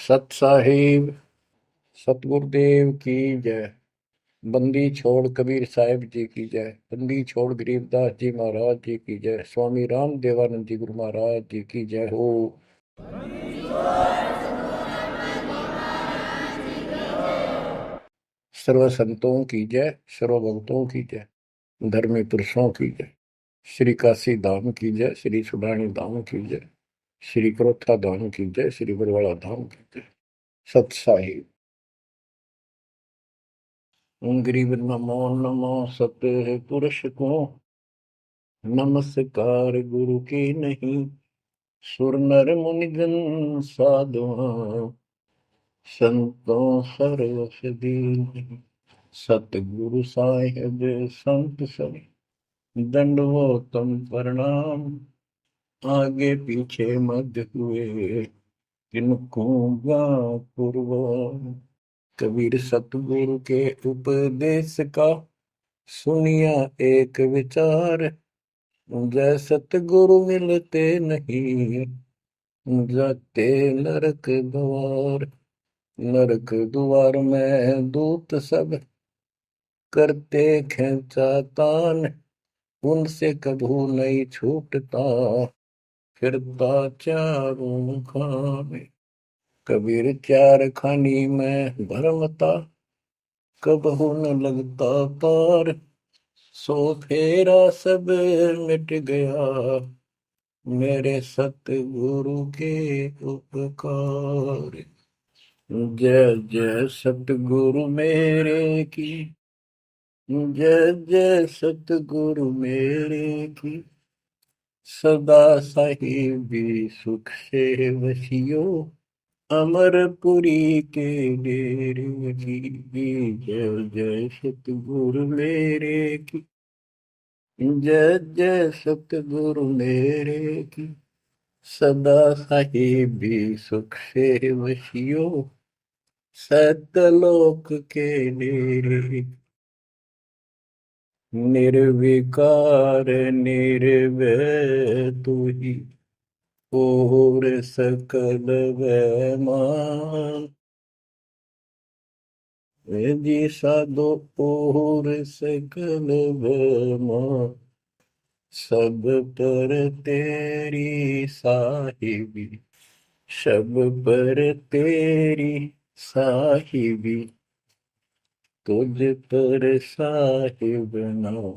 सत साहिब सतगुरुदेव की जय। बंदी छोड़ कबीर साहिब जी की जय। बंदी छोड़ गरीबदास जी महाराज जी की जय। स्वामी राम देवानंद जी गुरु महाराज जी की जय हो। सर्व संतों की जय, सर्व भक्तों की जय, धर्मी पुरुषों की जय। श्री काशी धाम की जय, श्री सुडानी धाम की जय, श्री क्रोथा धाम की जय, श्री बरवाड़ा धाम की जय। सत साहिब। गरीब नमो नमो सत पुरुष को, नमस्कार गुरु की नहीं। सुर नर मुनिजन साधुआ, संतों सरस दीन। सतगुरु साहिब संत सब, दंडवतम प्रणाम। आगे पीछे मध्य हुए, किनको पूर्व। कबीर सतगुरु के उपदेश का, सुनिया एक विचार। जय सतगुरु मिलते नहीं, जाते नरक द्वार। नरक द्वार में दूत सब, करते खेचा तान। उनसे कभू नहीं छूटता, फिरता चारों खाने। कबीर चार खानी में भरमता, कबहू न लगता पार। सो फेरा सब मिट गया, मेरे सतगुरु के उपकार। जय जय सतगुरु मेरे की, जय जय सतगुरु मेरे की। सदा साहिबी सुख से वसियो, अमरपुरी के डेरे की। जय जय सतगुरु मेरे की, जय जय सतगुरु मेरे की। सदा साहिबी सुख से वसियो, सतलोक के डेरे। निर्विकार निर्भय तू ही, और सकल वैमान। जी साधो और सकल वैमान। सब पर तेरी साहिबी, सब पर तेरी साहिबी। तुझ पर साहिब नाम,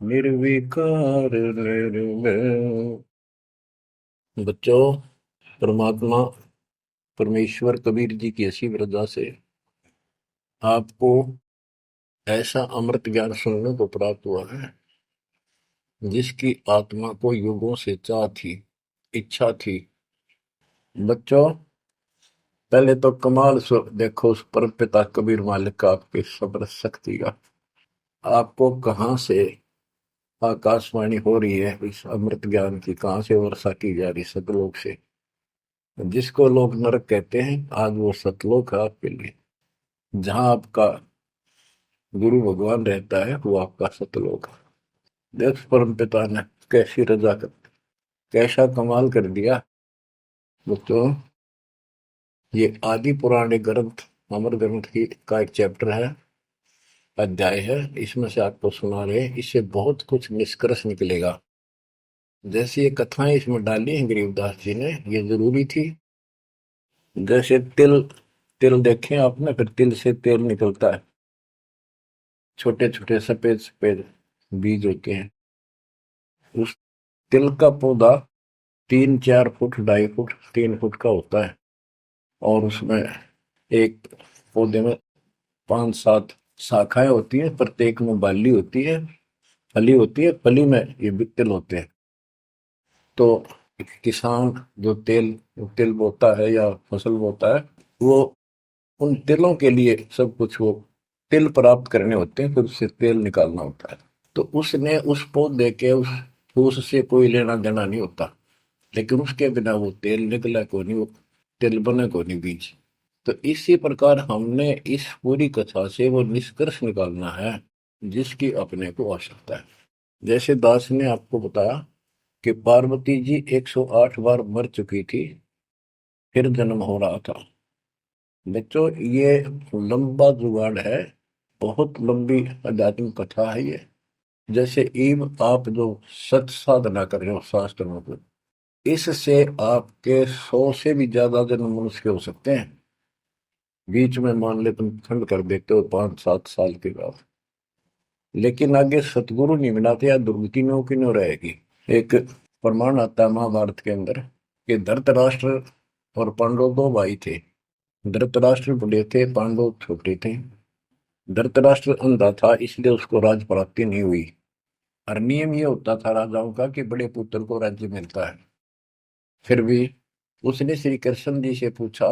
निर्विकार निर्भय। बच्चों, परमात्मा परमेश्वर कबीर जी की ऐसी वजह से आपको ऐसा अमृत ज्ञान सुनने को प्राप्त हुआ है, जिसकी आत्मा को युगों से चाह थी, इच्छा थी। बच्चों, पहले तो कमाल देखो उस परम पिता कबीर मालिक का आपके सब्र शक्ति का। आपको कहाँ से आकाशवाणी हो रही है इस अमृत ज्ञान की, कहाँ से वर्षा की जा रही सतलोक से। जिसको लोग नरक कहते हैं, आज वो सतलोक है आपके लिए। जहां आपका गुरु भगवान रहता है, वो आपका सतलोक है। देख परम पिता ने कैसी रजा कर, कैसा कमाल कर दिया। दोस्तों, ये आदि पुराने ग्रंथ, अमर ग्रंथ की का एक चैप्टर है, अध्याय है। इसमें से आपको सुना रहे हैं, इससे बहुत कुछ निष्कर्ष निकलेगा। जैसे ये कथाएं इसमें डाली हैं गरीबदास जी ने, ये जरूरी थी। जैसे तिल, तिल देखे आपने, फिर तिल से तेल निकलता है। छोटे छोटे सफेद सफेद बीज होते हैं। उस तिल का पौधा 3-4 फुट, 2.5 फुट, 3 फुट का होता है। और उसमें एक पौधे में 5-7 शाखाएं होती हैं, प्रत्येक में बाली होती है, फली होती है। फली में ये भी तिल होते हैं। तो किसान जो तिल बोता है या फसल बोता है, वो उन तिलों के लिए सब कुछ, वो तिल प्राप्त करने होते हैं, फिर उससे तेल निकालना होता है। तो उसने उस पौधे के उस फूस से कोई लेना देना नहीं होता, लेकिन उसके बिना वो तेल निकला को नहीं, वो तिल बने को नहीं बीज। तो इसी प्रकार हमने इस पूरी कथा से वो निष्कर्ष निकालना है, जिसकी अपने को आवश्यकता है। जैसे दास ने आपको बताया कि पार्वती जी 108 बार मर चुकी थी, फिर जन्म हो रहा था। बच्चों ये लंबा जुगाड़ है, बहुत लंबी आध्यात्मिक कथा है ये। जैसे ईब आप जो सत साधना कर रहे हो शास्त्रों को, इससे आपके 100 से भी ज्यादा जन्म मनुष्य हो सकते हैं। बीच में मान ले तुम खंड कर देते हो 5-7 साल के बाद, लेकिन आगे सतगुरु नहीं मिला था या दुर्गति में क्यों रहेगी। एक प्रमाण आता है महाभारत के अंदर कि धृतराष्ट्र और पांडव दो भाई थे। धृतराष्ट्र बड़े थे, पांडव छोटे थे। धृतराष्ट्र अंधा था, इसलिए उसको राज प्राप्ति नहीं हुई। और नियम ये होता था राजाओं का कि बड़े पुत्र को राज्य मिलता है। फिर भी उसने श्री कृष्ण जी से पूछा,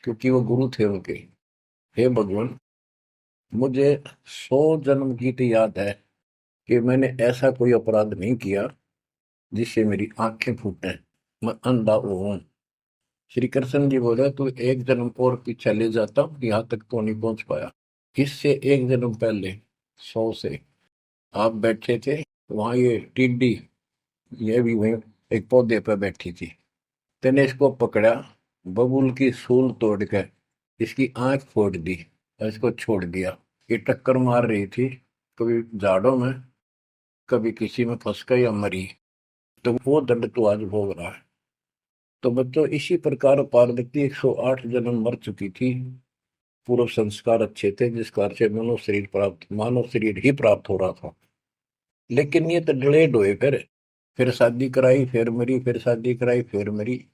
क्योंकि वो गुरु थे उनके, हे भगवान, मुझे 100 जन्म की तो याद है कि मैंने ऐसा कोई अपराध नहीं किया जिससे मेरी आंखें फूटे, मैं अंधा हूं। श्री कृष्ण जी बोले, तू एक जन्म और पीछे ले जाता, यहाँ तक तो नहीं पहुंच पाया। इससे एक जन्म पहले 100 से आप बैठे थे, वहां ये टिड्डी, ये भी वहीं एक पौधे पर बैठी थी। तेने इसको पकड़ा, बबूल की सूल तोड़ कर इसकी आंख फोड़ दी और इसको छोड़ दिया। ये टक्कर मार रही थी, कभी झाड़ों में, कभी किसी में फंस कर या मरी। तो वो दंड तो आज भोग रहा है। तो बच्चों इसी प्रकार पार्वती 108 जन्म मर चुकी थी। पूर्व संस्कार अच्छे थे, जिस कारण से मानव शरीर ही प्राप्त हो रहा था। लेकिन ये तो डिलेड हुए, फिर शादी कराई, फिर मरी, फिर शादी कराई, फिर मरी।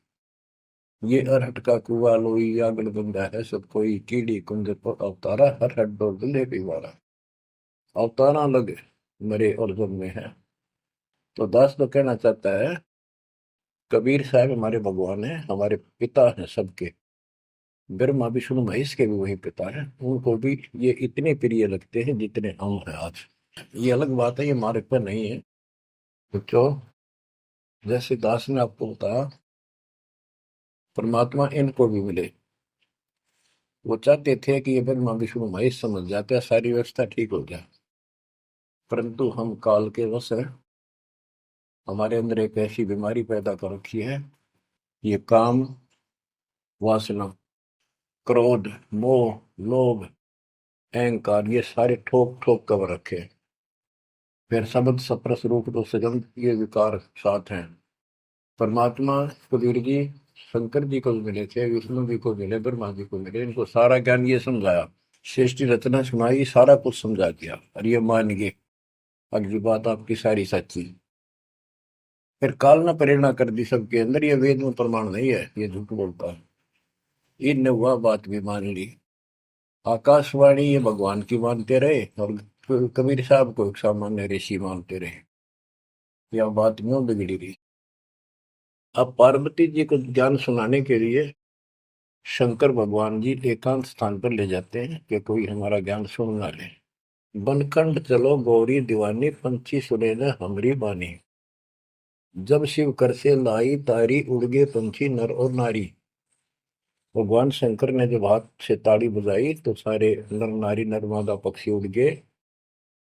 ये अरहट का कुआ लोई या गलबंदा है, सब कोई कीड़ी कुंज पर अवतारा, हर हट डोल दुल्हे पीवारा। अवतारा लगे मरे और जन्मे हैं। तो दास तो कहना चाहता है, कबीर साहब हमारे भगवान है, हमारे पिता हैं सबके। ब्रह्मा विष्णु महेश के भी वही पिता है, उनको भी ये इतने प्रिय लगते हैं जितने हम हैं आज। ये अलग बात है, ये मार्ग पर नहीं है। तो जैसे दास ने आपको बताया, परमात्मा इनको भी मिले। वो चाहते थे कि ये ब्रह्मा विष्णु महेश समझ जाते, सारी व्यवस्था ठीक हो जाए। परंतु हम काल के वश हैं, हमारे अंदर एक ऐसी बीमारी पैदा कर रखी है, ये काम, वासना, क्रोध, मोह, लोभ, अहंकार, ये सारे ठोक ठोक कर रखे हैं। फिर शब्द सप्रस रूप तो सजन, ये विकार साथ हैं। परमात्मा कबीर जी शंकर जी को मिले थे, विष्णु जी को मिले, ब्रह्मा जी को मिले, इनको सारा ज्ञान ये समझाया, सृष्टि रचना सुनाई, सारा कुछ समझा दिया, और ये मान गए अगली बात आपकी सारी सच्ची। फिर काल ने प्रेरणा कर दी सबके अंदर, ये वेद में प्रमाण नहीं है, ये झूठ बोलता है। इनने वह बात भी मान ली। आकाशवाणी ये भगवान की मानते रहे, और कबीर साहब को एक सामान्य ऋषि मानते रहे। यह बात क्यों बिगड़ी रही। अब पार्वती जी को ज्ञान सुनाने के लिए शंकर भगवान जी एकांत स्थान पर ले जाते हैं कि कोई हमारा ज्ञान सुन ना ले। बनखंड चलो गौरी दीवानी, पंछी सुने न हमरी बानी। जब शिव कर से लाई तारी, उड़ गए पंछी नर और नारी। भगवान शंकर ने जब हाथ से ताड़ी बजाई तो सारे नर नारी नर पक्षी उड़ गए,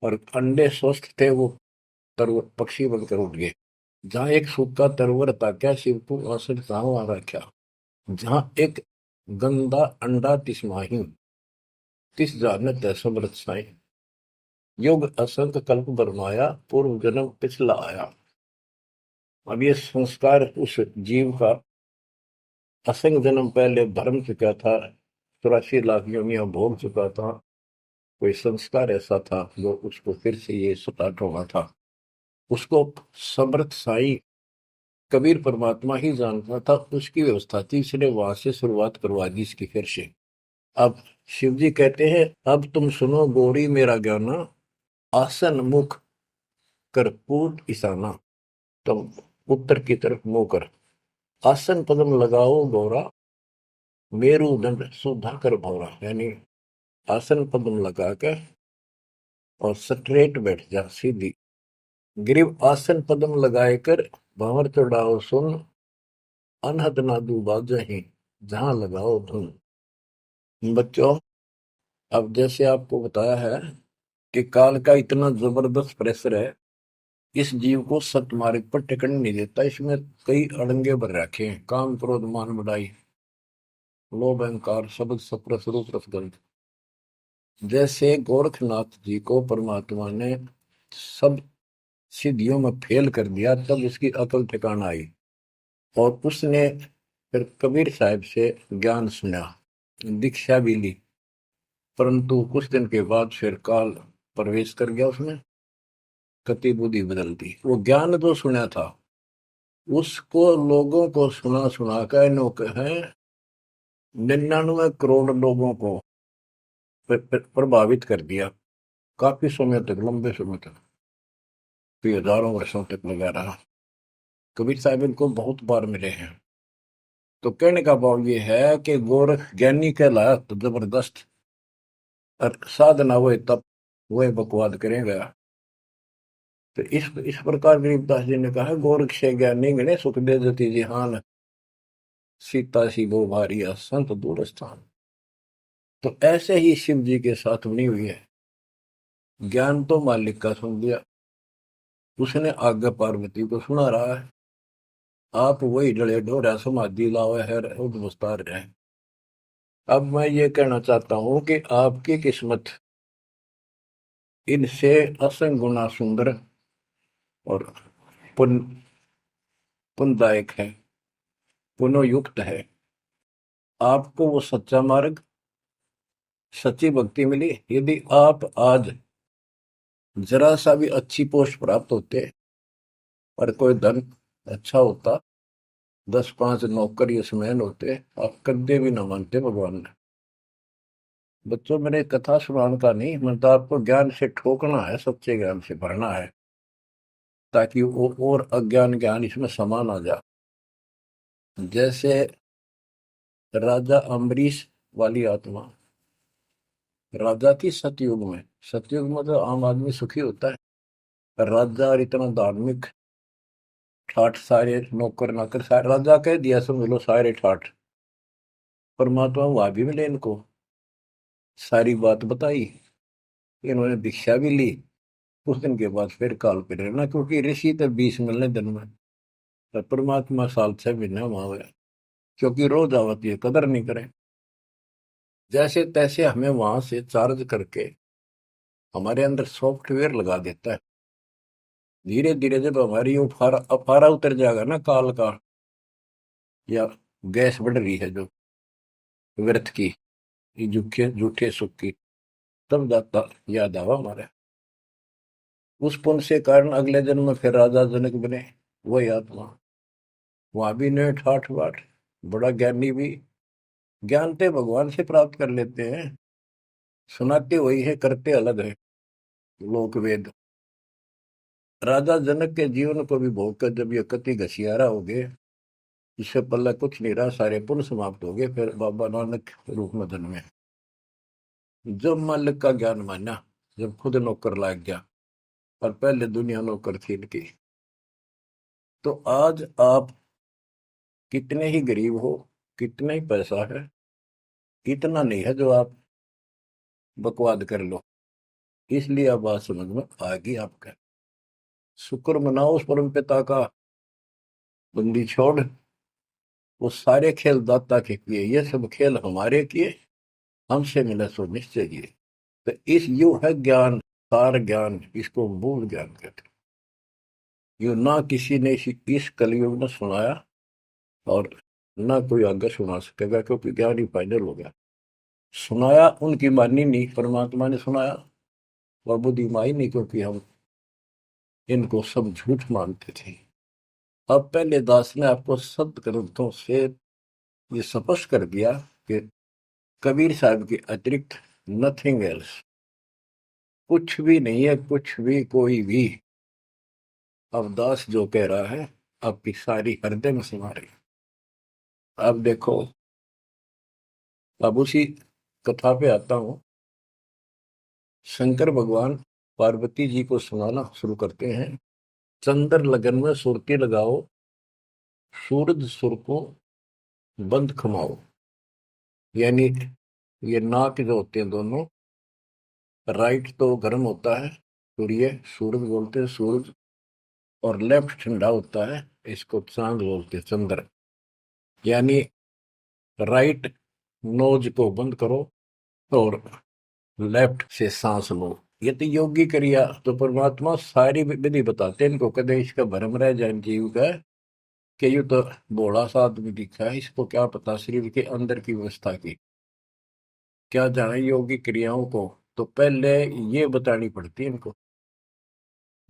और अंडे स्वस्थ थे वो तरवर पक्षी बनकर उड़ गए। जहां एक सूखा तरवर था, क्या शिव को आसन कहाँ आ रखा। जहां एक गंदा अंडा तिस्माही, तिस जानत है समृत साई। युग असंख कल्प बरमाया, पूर्व जन्म पिछला आया। अब ये संस्कार उस जीव का असंख्य जन्म पहले भरम चुका था, 84 लाख योनियां भोग चुका था। कोई संस्कार ऐसा था जो उसको फिर से ये स्टार्ट होना था। उसको समर्थ साई कबीर परमात्मा ही जानता था, उसकी व्यवस्था थी, इसने वहां से शुरुआत करवा दी इसकी फिर से। अब शिव जी कहते हैं, अब तुम सुनो गौरी मेरा ज्ञाना, आसन मुख कर्पूर ईशाना। तुम उत्तर की तरफ मुंह कर, आसन पद्म लगाओ गौरा, मेरुदंड सुधा कर भौरा। यानी आसन पद्म लगा कर और स्ट्रेट बैठ जा सीधी। ग्रीव आसन पद्म लगाए कर, भंवर चढ़ाओ सुन, अनहद नादू बाजही, जहां लगाओ धुन। बच्चों अब जैसे आपको बताया है कि काल का इतना जबरदस्त प्रेशर है, इस जीव को सत मार्ग पर टिकने नहीं देता। इसमें कई अड़ंगे भर रखे हैं, काम क्रोध मान बढ़ाई, लोभ अहंकार शब्द सप्रस रूप रसगंध। जैसे गोरखनाथ जी को परमात्मा ने सब सिद्धियों में फेल कर दिया, तब उसकी अकल ठिकाना आई और उसने फिर कबीर साहब से ज्ञान सुना, दीक्षा भी ली। परंतु कुछ दिन के बाद फिर काल प्रवेश कर गया उसमें, गति बुद्धि बदल दी। वो ज्ञान जो सुना था उसको लोगों को सुना सुना कर है 99 करोड़ लोगों को प्रभावित कर दिया। काफी समय तक, लंबे समय तक, फिर हजारों वर्षों तक लगा रहा। कबीर साहब इनको बहुत बार मिले हैं। तो कहने का भाव ये है कि गोरख ज्ञानी कहलाया तो जबरदस्त, और साधना हुए तब वह बकवाद करेगा। तो इस प्रकार गरीबदास जी ने कहा, गोरख से ज्ञानी गणे सुख दे जति जिहान, सीता सी वो भारिया संत दूर स्थान। तो ऐसे ही शिव जी के साथ बनी हुई है। ज्ञान तो मालिक का सुन लिया, उसने आगे पार्वती को सुना रहा है। आप वही डले डोरा समाधि लाओ है मुस्तार रहे। अब मैं ये कहना चाहता हूं कि आपकी किस्मत इनसे असंग गुना सुंदर और पुण्य पुण्यदायक है, पुण्ययुक्त है। आपको वो सच्चा मार्ग, सच्ची भक्ति मिली। यदि आप आज जरा सा भी अच्छी पोस्ट प्राप्त होते और कोई धन अच्छा होता, 10-5 नौकर यशमैन होते, आप कदे भी न मानते भगवान ने। बच्चों, मैंने कथा सुनाने का नहीं, मतलब आपको ज्ञान से ठोकना है, सच्चे ज्ञान से भरना है, ताकि वो और अज्ञान ज्ञान इसमें समा ना जा। जैसे राजा अम्बरीश वाली आत्मा राजा थी सतयुग में। सतयुग में तो आम आदमी सुखी होता है। राजा और इतना धार्मिक, ठाठ सारे नौकर नाकर सारे, राजा कह दिया समझ लो सारे ठाठ। परमात्मा वहां भी मिले इनको, सारी बात बताई, इन्होंने दीक्षा भी ली। कुछ दिन के बाद फिर काल पे रहना, क्योंकि ऋषि तो 20 मिलने दिन में, तो परमात्मा साल 6 महीने वहां हुए, क्योंकि रोज आवत ये कदर नहीं करे। जैसे तैसे हमें वहां से चार्ज करके हमारे अंदर सॉफ्टवेयर लगा देता है। धीरे धीरे जब हमारी अफारा अफारा उतर जाएगा ना काल का, या गैस बढ़ रही है जो व्यर्थ की, ये झूठे झूठे सुख की, तब जाता याद आवा हमारे। उस पुण्य से कारण अगले जन्म में फिर राजा जनक बने, वही आत्मा। वहां भी ने ठाठ बाट, बड़ा ज्ञानी भी, ज्ञान तो भगवान से प्राप्त कर लेते हैं, सुनाते वही है, करते अलग है। लोक वेद। राजा जनक के जीवन को भी भोग कर जब ये कति घसियारा हो गए, इससे पहले कुछ नहीं रहा, सारे पुण्य समाप्त हो गए, फिर बाबा नानक रूप में जन्मे। जब मालिक का ज्ञान माना, जब खुद नौकर लाग गया, और पहले दुनिया नौकर थी इनकी। तो आज आप कितने ही गरीब हो, कितना ही पैसा है, इतना नहीं है जो आप बकवाद कर लो। इसलिए अब बात समझ में आ गई आपका। शुक्र मनाओ उस परम पिता का, बंदी छोड़। वो सारे खेल दाता के किए, ये सब खेल हमारे किए, हमसे मिला सो निश्चय किए। तो इस यू है ज्ञान, सार ज्ञान, इसको मूल ज्ञान कहते हैं। यू ना किसी ने इस कलयुग में सुनाया, और ना कोई आगे सुना सकेगा, क्योंकि ज्ञान ही फाइनल हो गया। सुनाया उनकी मानी नहीं, परमात्मा ने सुनाया, और बुद्धि माई नहीं, क्योंकि हम इनको सब झूठ मानते थे। अब पहले दास ने आपको सद ग्रंथों से ये स्पष्ट कर दिया कि कबीर साहब के अतिरिक्त नथिंग एल्स, कुछ भी नहीं है, कुछ भी कोई भी। अब दास जो कह रहा है आपकी सारी हृदय में समा रही। अब देखो, अब उसी कथा पे आता हूं। शंकर भगवान पार्वती जी को सुनाना शुरू करते हैं। चंद्र लगन में सुरती लगाओ, सूरज सुर को बंद खमाओ। यानी ये नाक जो होते हैं दोनों, राइट तो गर्म होता है, सूर्य, सूरज बोलते हैं सूरज, और लेफ्ट ठंडा होता है, इसको चांद बोलते हैं, चंद्र। यानी राइट नोज को बंद करो और लेफ्ट से सांस लो। ये तो योगी क्रिया। तो परमात्मा सारी विधि बताते हैं इनको, कदे इसका भरम रह जाए जीव का कि यू तो भोला सा आदमी दिखा है, इसको क्या पता शरीर के अंदर की व्यवस्था की, क्या जाने योगी क्रियाओं को। तो पहले ये बतानी पड़ती है इनको,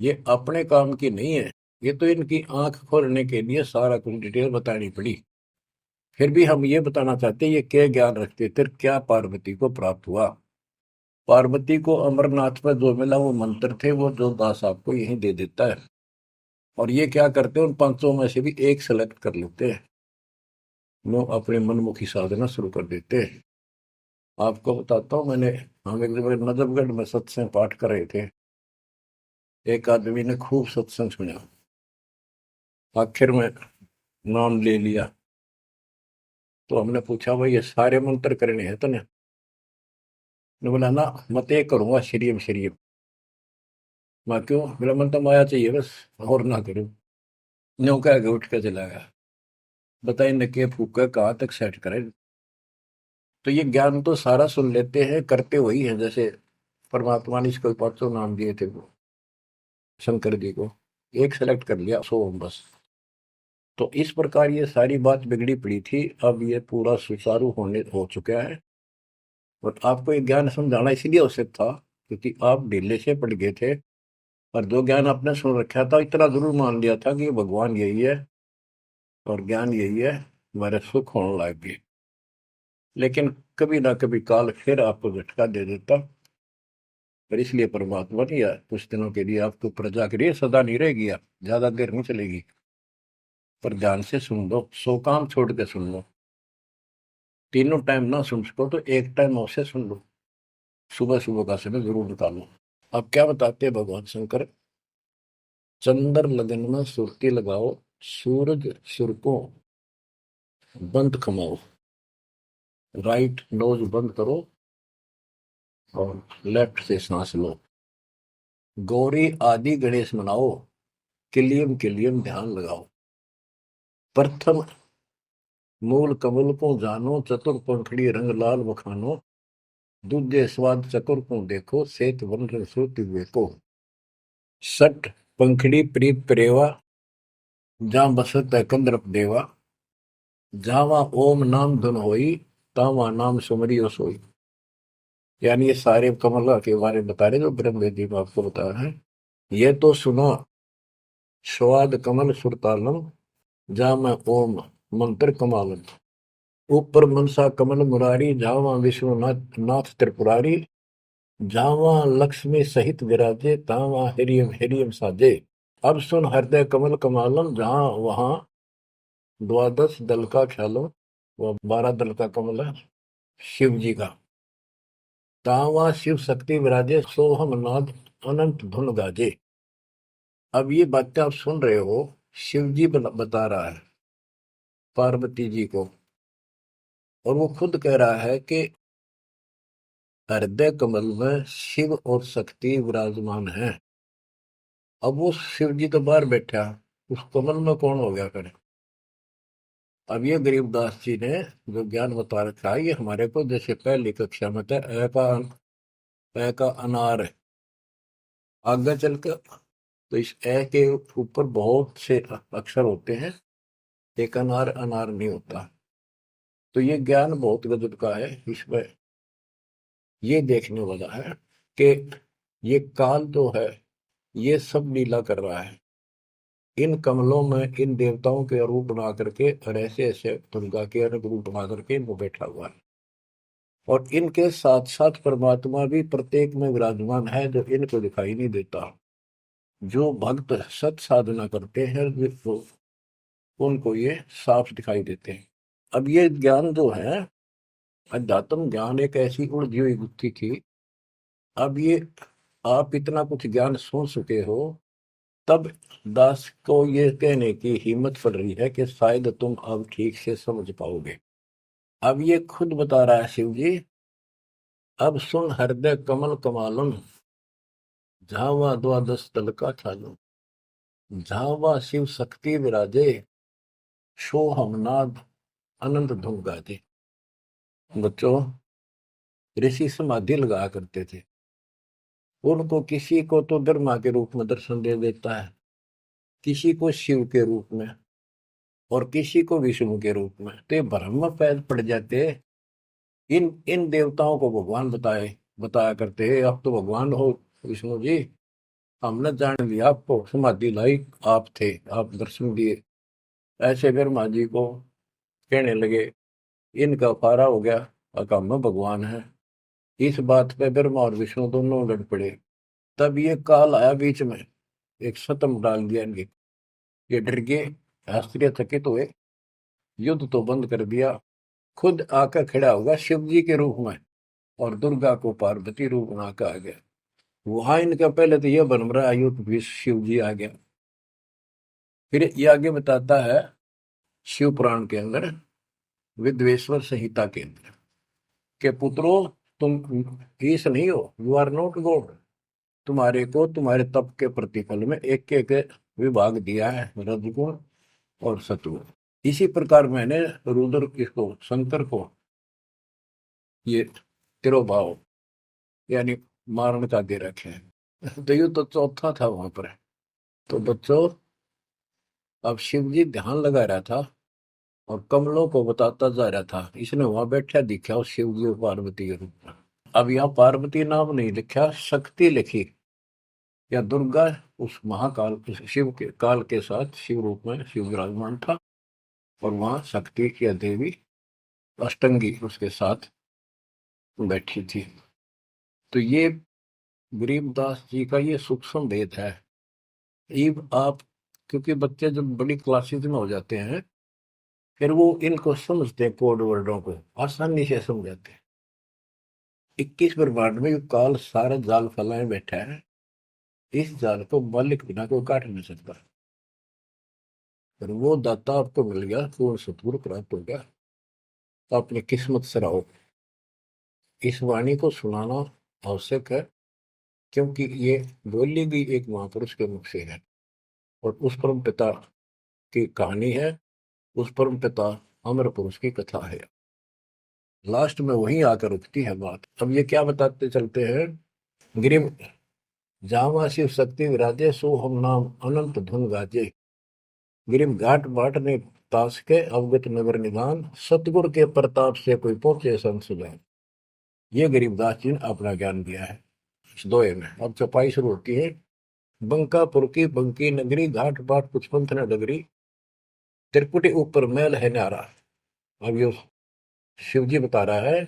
ये अपने काम की नहीं है, ये तो इनकी आंख खोलने के लिए सारा कुछ डिटेल बतानी पड़ी। फिर भी हम ये बताना चाहते हैं ये क्या ज्ञान रखते थे, क्या पार्वती को प्राप्त हुआ। पार्वती को अमरनाथ में जो मिला वो मंत्र थे, वो जो दास आपको यही दे देता है। और ये क्या करते हैं, उन पांचों में से भी एक सेलेक्ट कर लेते हैं, वो अपने मनमुखी साधना शुरू कर देते हैं। आपको बताता हूँ, हम एक जगह नजफगढ़ में सत्संग पाठ कर रहे थे। एक आदमी ने खूब सत्संग सुना, आखिर में नाम ले लिया। तो हमने पूछा भाई ये सारे मंत्र करने हैं तने? ने बोला ना, मत एक करूंगा श्रीयम श्रीयम। मैं क्यों? मेरा मन तो माया चाहिए बस, और ना करूं। न्यू कह के उठ के चला गया। बताइए न के फूका कहाँ तक सेट करें। तो ये ज्ञान तो सारा सुन लेते हैं, करते वही है। जैसे परमात्मा ने इसको पांचों नाम दिए थे, वो शंकर जी को एक सेलेक्ट कर लिया, सो बस। तो इस प्रकार ये सारी बात बिगड़ी पड़ी थी, अब ये पूरा सुचारू होने हो चुका है। और आपको ये ज्ञान समझाना इसीलिए आवश्यक था क्योंकि आप ढीले से पड़ गए थे। और जो ज्ञान आपने सुन रखा था इतना जरूर मान लिया था कि ये भगवान यही है और ज्ञान यही है, हमारे सुख होने लग गए। लेकिन कभी ना कभी काल फिर आपको झटका दे देता। पर इसलिए परमात्मा ने यार कुछ दिनों के लिए आपको प्रजा के लिए सदा नहीं रहेगी, आप ज्यादा देर नहीं चलेगी। पर ध्यान से सुन लो, सो काम छोड़ के सुन लो। तीनों टाइम ना सुन सको तो एक टाइम अवश्य सुन लो, सुबह सुबह का समय जरूर निकालो। अब क्या बताते हैं भगवान शंकर? चंद्र लगन में सुरती लगाओ, सूरज सुर को बंद कमाओ, राइट नोज बंद करो और लेफ्ट से सांस लो। गौरी आदि गणेश मनाओ, किलियम किलियम ध्यान लगाओ। प्रथम मूल कमल को जानो, चतुर पंखड़ी रंग लाल बखानो। दूजे स्वाद चकुर को देखो, सेत वन सुत विवेको। सठ पंखड़ी प्रीत प्रेवा, जहाँ बसत है कंद्रप देवा। जावा ओम नाम धुन होई, तावा नाम सुमरियो सोई। यानी ये सारे कमल के बारे में बता रहे जो ब्रह्म वेदी में आपको बताया है। ये तो सुनो, स्वाद कमल सुरतालम, जा मैं ओम मंत्र कमालम। ऊपर मनसा कमल मुरारी, जावा विश्वनाथ नाथ त्रिपुरारी। जावा लक्ष्मी सहित विराजे, तावा हिरियम हिरियम साजे। अब सुन हृदय कमल कमालम, जहां वहां द्वादश दल का ख्यालो। वो 12 दल का कमल है शिव जी का। तावा शिव शक्ति विराजे, सोहम नाद अनंत धुन गाजे। अब ये बातें आप सुन रहे हो, शिव जी बता रहा है पार्वती जी को। और वो खुद कह रहा है कि हृदय कमल में शिव और शक्ति विराजमान है। अब वो शिव जी तो बाहर बैठा, उस कमल में कौन हो गया करे? अब ये गरीबदास जी ने जो ज्ञान बता रखा है, ये हमारे को जैसे पहली कक्षा में था, अ का अनार है। आगे चल कर तो इस ए के ऊपर बहुत से अक्षर होते हैं, एक अनार अनार नहीं होता। तो ये ज्ञान बहुत गजब का है। इसमें ये देखने वाला है कि ये काल जो है ये सब लीला कर रहा है। इन कमलों में इन देवताओं के रूप बना करके और ऐसे ऐसे दुर्गा के अनेक रूप बना करके इनको बैठा हुआ है। और इनके साथ साथ परमात्मा भी प्रत्येक में विराजमान है जो इनको दिखाई नहीं देता। जो भक्त सत साधना करते हैं वो उनको ये साफ दिखाई देते हैं। अब ये ज्ञान जो है, अध्यात्म ज्ञान एक ऐसी उलझी हुई गुत्थी थी। अब ये आप इतना कुछ ज्ञान सुन चुके हो, तब दास को ये कहने की हिम्मत पड़ रही है कि शायद तुम अब ठीक से समझ पाओगे। अब ये खुद बता रहा है शिव जी, अब सुन हृदय कमल कमालम, झावा द्वादश तल का ख्यालम। झावा शिव शक्ति विराजे, शो हमनाद अनंत धुन गाजे। बच्चों, ऋषि समाधि लगाया करते थे। उनको किसी को तो ब्रह्मा के रूप में दर्शन दे देता है, किसी को शिव के रूप में, और किसी को विष्णु के रूप में। तो ये भ्रम में पैर पड़ जाते। इन इन देवताओं को भगवान बताया करते हैं, आप तो भगवान हो विष्णु जी, हमने जान लिया आपको, समाधि लाई आप थे, आप दर्शन दिए। ऐसे ब्रह्मा जी को कहने लगे, इनका फारा हो गया, अका में भगवान है। इस बात पे ब्रह्मा और विष्णु दोनों लड़ पड़े। तब ये काल आया बीच में, एक सतम डाल दिया इनके। ये डर गए, आश्चर्यचकित हुए, युद्ध तो बंद कर दिया, खुद आकर खड़ा होगा शिव जी के रूप में, और दुर्गा को पार्वती रूप बना के आ गया। वहां इनका पहले तो यह बन रहा युद्ध भी शिव जी आ गया। फिर ये आगे बताता है शिव पुराण के अंदर, विद्वेश्वर संहिता के अंदर, के पुत्रों, तुम ईश नहीं हो, यू आर नॉट गॉड। तुम्हारे को तुम्हारे तप के प्रतिफल में एक एक विभाग दिया है, रजगुण और सतगुण। इसी प्रकार मैंने रुद्र किसको, शंकर को, ये तिरोभाव यानी मारण का दे रखे हैं। तो ये तो चौथा था वहां पर। तो बच्चों, अब शिव जी ध्यान लगा रहा था और कमलों को बताता जा रहा था। इसने वहां बैठा दिखा उस शिव जी और पार्वती के रूप में। अब यहाँ पार्वती नाम नहीं लिखा, शक्ति लिखी, या दुर्गा उस महाकाल शिव के काल के साथ शिव रूप में शिव विराजमान था, और वहां शक्ति या देवी अष्टंगी उसके साथ बैठी थी। तो ये गरीबदास जी का ये सूक्ष्म भेद है। इब आप, क्योंकि बच्चे जब बड़ी क्लासेस में हो जाते हैं, फिर वो इनको समझते हैं, कोड वर्डों को आसानी से समझाते हैं। 21 ब्रह्मांड में ये काल सारा जाल फैलाए बैठा है, इस जाल को मालिक बिना कोई काट नहीं सकता। फिर वो दाता आपको मिल गया, पूर्ण सतगुरु प्राप्त हो गया, तो अपनी किस्मत से रहो। इस वाणी को सुनाना आवश्यक है, क्योंकि ये बोली गई एक महापुरुष के मुख से है, और उस परम पिता की कहानी है, उस परम पिता अमर पुरुष की कथा है। लास्ट में वहीं आकर रुकती है बात। अब ये क्या बताते चलते हैं, गिरिम जावा शिव शक्ति विराजे, सो हम नाम अनंत धुन गाजे। गिरिम घाट बाट ने तास के, अवगत नगर निदान, सतगुर के प्रताप से कोई पहुंचे संसुजान। ये गरीबदास जी ने अपना ज्ञान दिया है इस दोहे में। अब चौपाई शुरू होती है। बंकापुर की बंकी नगरी, घाट बाट कुछ पंथ न डगरी, त्रिकुटी ऊपर मैल है न्यारा। अब ये शिव जी बता रहा है,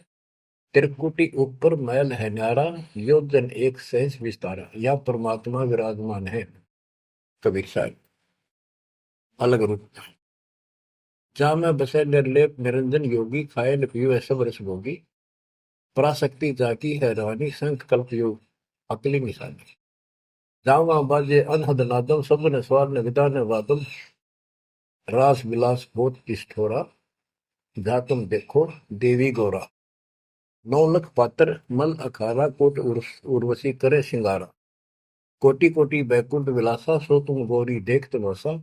त्रिकुटी ऊपर मैल है न्यारा, योजन एक सहज विस्तारा। या परमात्मा विराजमान है, कबीर साहब अलग रूप। जहाँ मैं बसे निर्लेप निरंजन योगी, खाए न पियो सब रस भोगी, पराशक्ति जाकी है रानी, संख कल्प योग अकली निशानी। जहाँ वहाँ बाजे अनहद नादम, सब ने स्वार न विदा न वादम, रास विलास बहुत किष्ठोरा, जहाँ तुम देखो देवी गौरा। 9 लख पात्र मल अखारा, कोट उर्वशी करे सिंगारा, कोटि कोटि बैकुंठ विलासा, सो तुम गौरी देख तमाशा,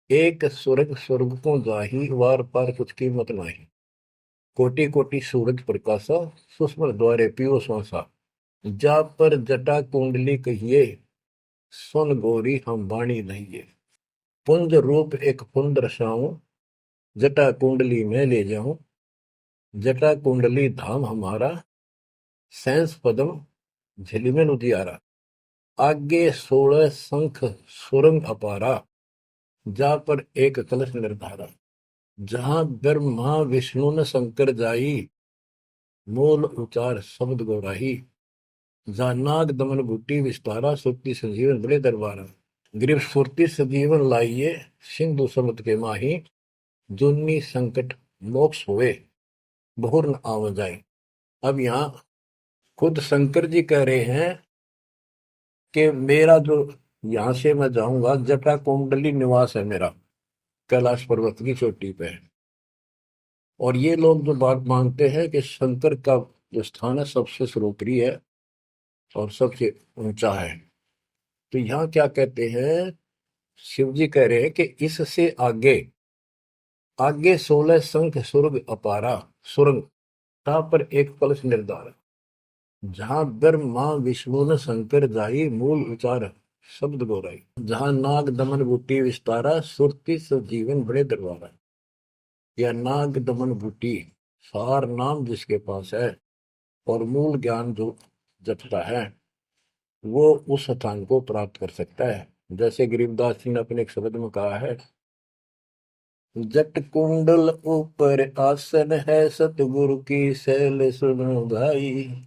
एक स्वर्ग स्वर्ग को जाही, वार पार कुछ कीमत नाही, कोटि कोटि सूरज प्रकाशा, सुषमा द्वारे पियो श्वासा, जा पर जटा कुंडली कहिए, सुन गौरी हम वाणी नहीं। पुंज रूप एक पुंज रसाऊं, जटा कुंडली में ले जाऊं, जटा कुंडली धाम हमारा, सैंस पदम झिलमिल उजियारा, आगे 16 शंख सुरंग अपारा, जा पर एक कलश निर्धारा, जहां ब्रह्मा विष्णु न शंकर जाई, मूल उचार शब्द गौराही, जहाँ नाग दमन बूटी विस्तारा, सुक्ति संजीवन बड़े दरबारा, गिरिव सुरति सजीवन लाइए, सिंधु समुद्र के माही, जुन्नी संकट मोक्ष हुए, बहुर न आव जाए। अब यहाँ खुद शंकर जी कह रहे हैं कि मेरा जो यहाँ से मैं जाऊंगा, जटा कुंडली निवास है मेरा, कैलाश पर्वत की चोटी पे है। और ये लोग जो बात मानते हैं कि शंकर का जो स्थान है सबसे सर्वोपरि है और सबसे ऊंचा है, तो यहाँ क्या कहते हैं शिव जी कह रहे हैं कि इससे आगे आगे 16 संख सुरग अपारा सुरंग, ता पर एक कलश निर्धार, जहां ब्रह्मा विष्णु न शंकर जाई, मूल उचार शब्द गोराई, जहां नाग दमन बूटी विस्तारा, सुरति सजीवन बड़े दरबारा। या नाग दमन बूटी सार नाम जिसके पास है और मूल ज्ञान जो जपता है, वो उस स्थान को प्राप्त कर सकता है। जैसे गरीबदास जी ने अपने एक शब्द में कहा है, जट कुंडल ऊपर आसन है, सतगुरु की सैल सुनो भाई,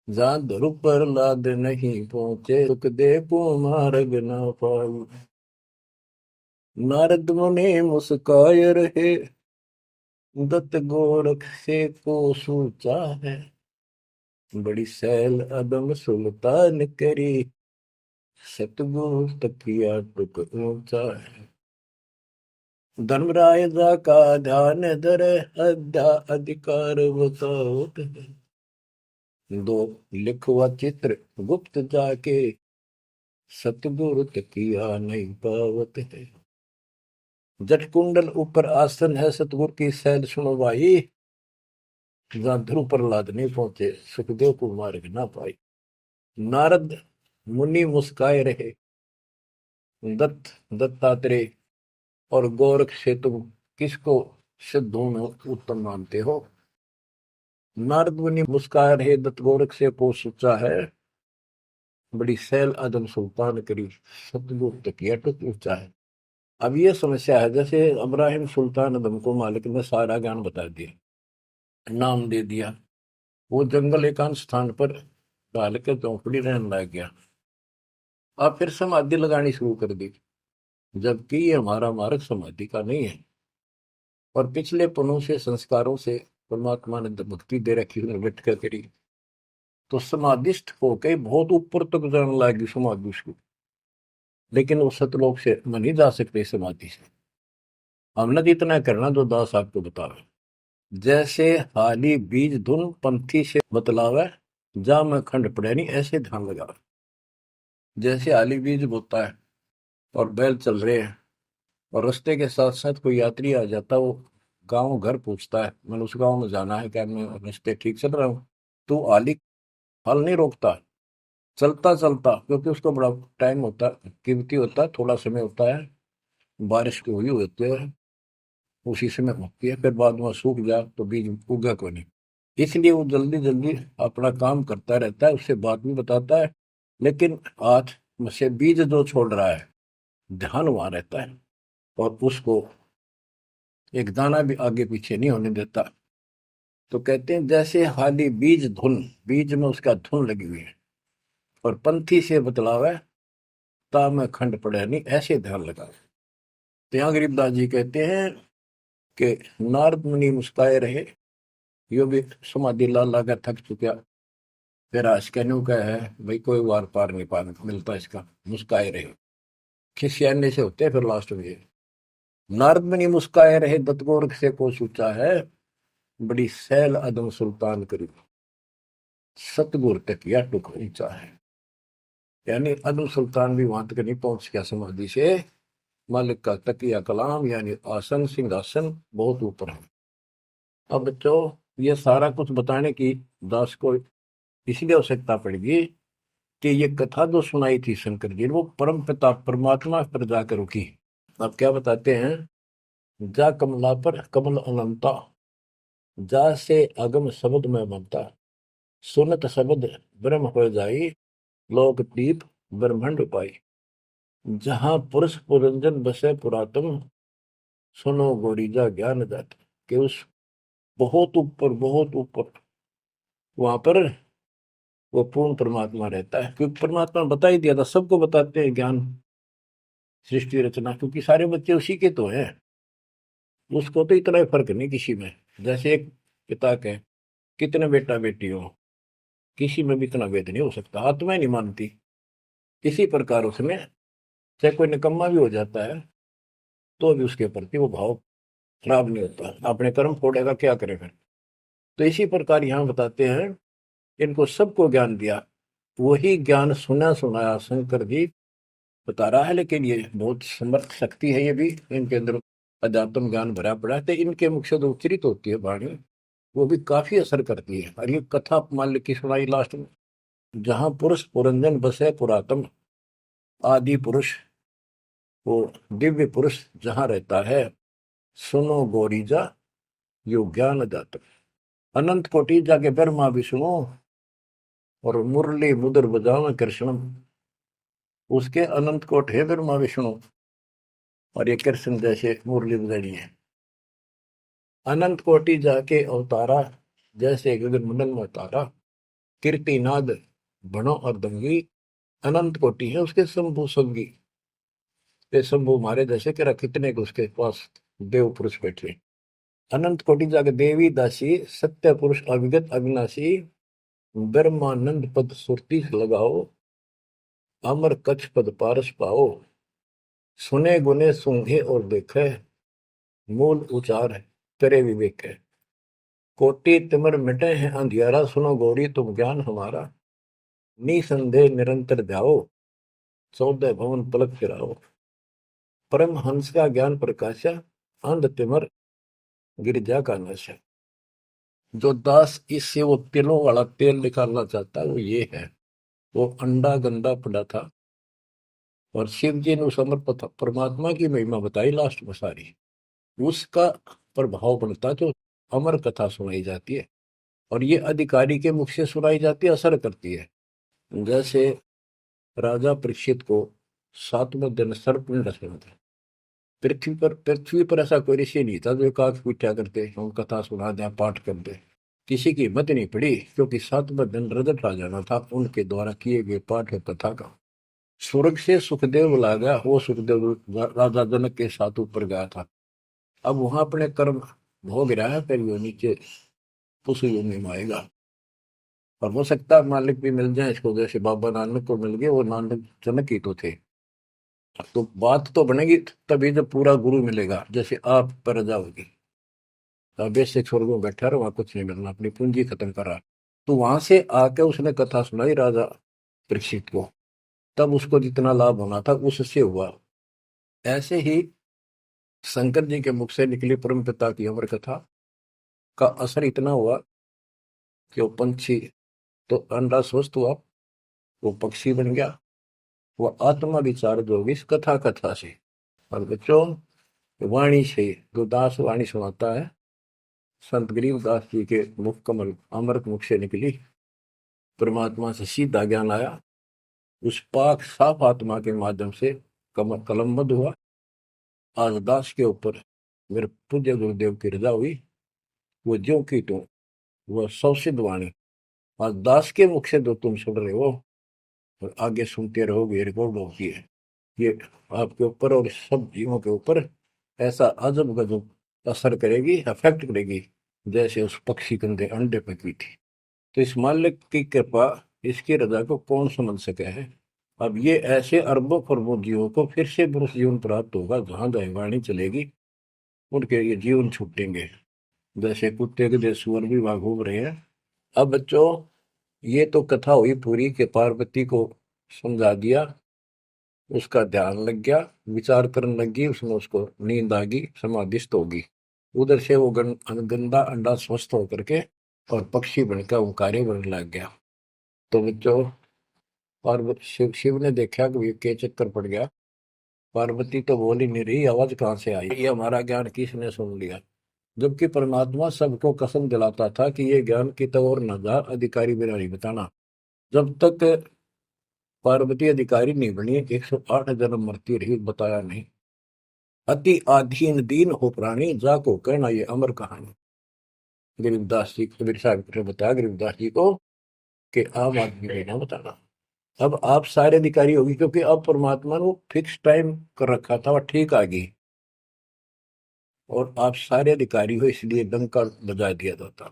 जहां ध्रुव पर लाद नहीं पहुंचे, सुख दे मार्ग न पाई। नारद मुनि मुस्काय रहे, दत्त गोरख से को सूचा है, बड़ी सैल अदम सुल्तान करी, सतगुरु तकिया टुक ऊंचा है। धर्मराय जा का ध्यान धरे, अध्या अधिकार बताओ, दो लिखवा चित्र गुप्त जाके, सतगुरु तकिया नहीं पावत है। जट कुंडल ऊपर आसन है, सतगुरु की सैल सुनो भाई, जहां ध्रुव प्रहलाद नहीं पहुंचे, सुखदेव को मार्ग ना पाई। नारद मुनि मुस्काए रहे, दत्तात्रेय और गोरख से तुम किसको सिद्धों में उत्तम मानते हो? नारद मुनि मुस्काए रहे, दत्त गोरख से को सोचा है, बड़ी सैल आदम सुल्तान करी, सतगुरु तकिया टुक ऊंचा है। अब ये समस्या है, जैसे अब्राहिम सुल्तान आदम को मालिक ने सारा ज्ञान बता दिया, नाम दे दिया, वो जंगल एकांत स्थान पर डाल के झोंपड़ी रहने लग गया। अब फिर समाधि लगानी शुरू कर दी, जबकि ये हमारा मार्ग समाधि का नहीं है, और पिछले पुनों से संस्कारों से परमात्मा ने भक्ति दे रखी, बैठ कर करी, तो समाधिस्थ होके बहुत ऊपर तक जाने लगी समाधि उसको, लेकिन वो सतलोक से मन नहीं जा सकते समाधि से। हमने तो इतना करना जो दास आपको बतावे, जैसे हाली बीज धुन पंथी से बतलावे, जा मैं खंड पड़े नहीं ऐसे ध्यान लगा। जैसे हाली बीज बोता है और बैल चल रहे हैं, और रास्ते के साथ साथ कोई यात्री आ जाता, वो गांव घर पूछता है, मैंने उस गांव में जाना है, क्या मैं रास्ते ठीक चल रहा हूँ? तो आली हल नहीं रोकता, चलता चलता, क्योंकि उसको बड़ा टाइम होता है, कीमती होता है, थोड़ा समय होता है, बारिश की हुई होती है, उसी समय होती है, फिर बाद में सूख जाए तो बीज उगा को नहीं, इसलिए वो जल्दी जल्दी अपना काम करता रहता है, उससे बात भी बताता है, लेकिन हाथ में से बीज जो छोड़ रहा है, ध्यान वहां रहता है, और उसको एक दाना भी आगे पीछे नहीं होने देता। तो कहते हैं जैसे हाली बीज धुन, बीज में उसका धुन लगी हुई है, और पंथी से बतलावे, ता में खंड पड़े नहीं ऐसे ध्यान लगा। तो यहाँ गरीबदास जी कहते हैं कि नारद मुनि मुस्काए रहे, यो भी समाधि ला ला कर थक चुका, फिर आज कहने का है भाई कोई वार पार नहीं पा मिलता इसका, मुस्काए रहे, खिसियाने से होते हैं फिर लास्ट में ये। नारद मुनि मुस्काए रहे, दत्तगोरख से को सूचा है, बड़ी सैल अदम सुल्तान करी, सतगुर तक या टुक ऊंचा है। यानी अदम सुल्तान भी वहां तक नहीं पहुंच गया समाधि से, मालिक का तकिया कलाम यानी आसन सिंहासन बहुत ऊपर है। अब बच्चों, ये सारा कुछ बताने की दास को इसलिए आवश्यकता पड़ेगी कि ये कथा जो सुनाई थी शंकर जी ने, वो परम पिता परमात्मा पर जाकर रुकी। अब क्या बताते हैं, जा कमला पर कमल अनंता, जा से अगम शब्द में ममता, सुनत शब्द ब्रह्म हो जाई, लोक दीप ब्रह्मंड पाई, जहां पुरुष पुरंजन बसे पुरातन, सुनो गोरीजा ज्ञान जात। कि उस बहुत ऊपर वहां पर वो पूर्ण परमात्मा रहता है, क्योंकि परमात्मा ने बता ही दिया था, सबको बताते हैं ज्ञान सृष्टि रचना, क्योंकि सारे बच्चे उसी के तो हैं, उसको तो इतना ही फर्क नहीं किसी में। जैसे एक पिता के कितने बेटा बेटी हो, किसी में भी इतना भेद नहीं हो सकता, आत्मा ही नहीं मानती। इसी प्रकार उसमें चाहे कोई निकम्मा भी हो जाता है, तो भी उसके प्रति वो भाव खराब नहीं होता, अपने कर्म फोड़ेगा क्या करे फिर। तो इसी प्रकार यहाँ बताते हैं, इनको सबको ज्ञान दिया, वही ज्ञान सुना सुनाया शंकर जी बता रहा है, लेकिन ये बहुत समर्थ शक्ति है, ये भी इनके अंदर अध्यात्म ज्ञान भरा पड़ा है, तो इनके मुख से जो उच्चरित होती है वाणी वो भी काफी असर करती है। और ये कथा मान की सुनाई लास्ट में, जहां पुरुष पुरंजन बसे पुरातन, आदि पुरुष वो दिव्य पुरुष जहां रहता है, सुनो गौरीजा यो ज्ञान जातक, अनंत कोटि जाके ब्रह्मा विष्णु और मुरली मुद्र बजाओ कृष्णम, उसके अनंत कोट है ब्रह्मा विष्णु और ये कृष्ण जैसे मुरली बजानी है। अनंत कोटि जाके अवतारा, जैसे गगन मंडल में अवतारा, कीर्तिनाद बनो और दंगी, अनंत कोटि है उसके शंभु संगी, ये शंभु मारे जैसे कि कितने को उसके पास देव पुरुष बैठे। अनंत कोटि जाके देवी दासी, सत्य पुरुष अविगत अविनाशी, ब्रह्मानंद पद सुरती लगाओ, अमर कच्छ पद पारस पाओ, सुने गुने सूंघे और देखे, मूल उचार करे विवेक है, कोटि तिमर मिटे हैं अंधियारा, सुनो गौरी तुम ज्ञान हमारा, निसंदेह निरंतर जाओ, 14 भवन पलक फिराओ, परम हंस का ज्ञान प्रकाशा, अंध तिमर गिरजा का नशा। जो दास इससे वो तिलों वाला तेल निकालना चाहता है वो ये है। वो अंडा गंदा पड़ा था और शिव जी ने उस अमर परमात्मा की महिमा बताई लास्ट में सारी, उसका प्रभाव बनता जो अमर कथा सुनाई जाती है, और ये अधिकारी के मुख से सुनाई जाती है, असर करती है। जैसे राजा परीक्षित को 7वें दिन सर्प ने डसा था। पृथ्वी पर ऐसा कोई ऋषि नहीं था जो एकाक पूछा करते हम कथा सुना दें पाठ कर दे, किसी की हिम्मत नहीं पड़ी, क्योंकि 7वें दिन रजत आ जाना था उनके द्वारा किए गए पाठ कथा का। स्वर्ग से सुखदेव बुला गया, वो सुखदेव राजा जनक के साथ ऊपर गया था। अब वहां अपने कर्म भोग रहा है, फिर वो नीचे उस योनि में आएगा। और हो सकता है मालिक भी मिल जाए इसको, जैसे बाबा नानक को मिल गए, वो नानक जनक ही तो थे। तो बात तो बनेगी तभी जब पूरा गुरु मिलेगा, जैसे आप पर जाओगी, बेसिक स्वर्ग में बैठा रहा, वहां कुछ नहीं मिलना, अपनी पूंजी खत्म करा। तो वहां से आके उसने कथा सुनाई राजा परीक्षित को, तब उसको जितना लाभ होना था उससे हुआ। ऐसे ही शंकर जी के मुख से निकली परम पिता की अमर कथा का असर इतना हुआ कि वो पंछी तो अंडा स्वस्थ हुआ, वो पक्षी बन गया, वो आत्मा विचार जो होगी इस कथा से। और बच्चों, वाणी से जो दास वाणी सुनाता है, संत गरीबदास जी के मुख कमल अमृत मुख से निकली, परमात्मा से सीधा ज्ञान आया, उस पाक साफ आत्मा के माध्यम से कलमबद्ध हुआ। आज दास के ऊपर मेरे पूज्य गुरुदेव की रजा हुई, वो ज्यों की त्यों, वह सौसिद्ध वाणी आज दास के मुख से जो तुम सुन रहे हो और आगे सुनते रहोगे, रिकॉर्ड होती है, ये आपके ऊपर और सब जीवों के ऊपर ऐसा अजब गजब असर करेगी, अफेक्ट करेगी, जैसे उस पक्षी कंधे अंडे पे की थी। तो इस मालिक की कृपा, इसकी रजा को कौन समझ सके है। अब ये ऐसे अरबों खरबों जीवों को फिर से पुरुष जीवन प्राप्त होगा, जहां दैवाणी चलेगी उनके ये जीवन छूटेंगे, जैसे कुत्ते के देश सुअर भी वहां घूम रहे हैं। अब बच्चों, ये तो कथा हुई पूरी के पार्वती को समझा दिया, उसका ध्यान लग गया, विचार करने लगी, उसमें उसको नींद आ गई, समाधिस्थ होगी। उधर से वो गंदा अंडा स्वस्थ होकर के और पक्षी बनकर वो कार्य बनने लग गया। तो बच्चों, पार्वती शिव ने देखा कि ये के चक्कर पड़ गया, पार्वती तो बोल ही नहीं रही, आवाज कहाँ से आई, ये हमारा ज्ञान किसने सुन लिया। जबकि परमात्मा सबको कसम दिलाता था कि ये ज्ञान की तो और न जा, अधिकारी बिना नहीं बताना। जब तक पार्वती अधिकारी नहीं बनी 108 जन्म मरती रही, बताया नहीं। अति आधीन दीन हो प्राणी, जाको कहना ये अमर कहानी। गरीबदास जी कबीर साहब ने बताया गरीबदास जी को कि आम आदमी को ना बताना। अब आप सारे अधिकारी होगी, क्योंकि अब परमात्मा ने फिक्स टाइम कर रखा था, वह ठीक आ गई, और आप सारे अधिकारी हो इसलिए डंका बजा दिया जाता।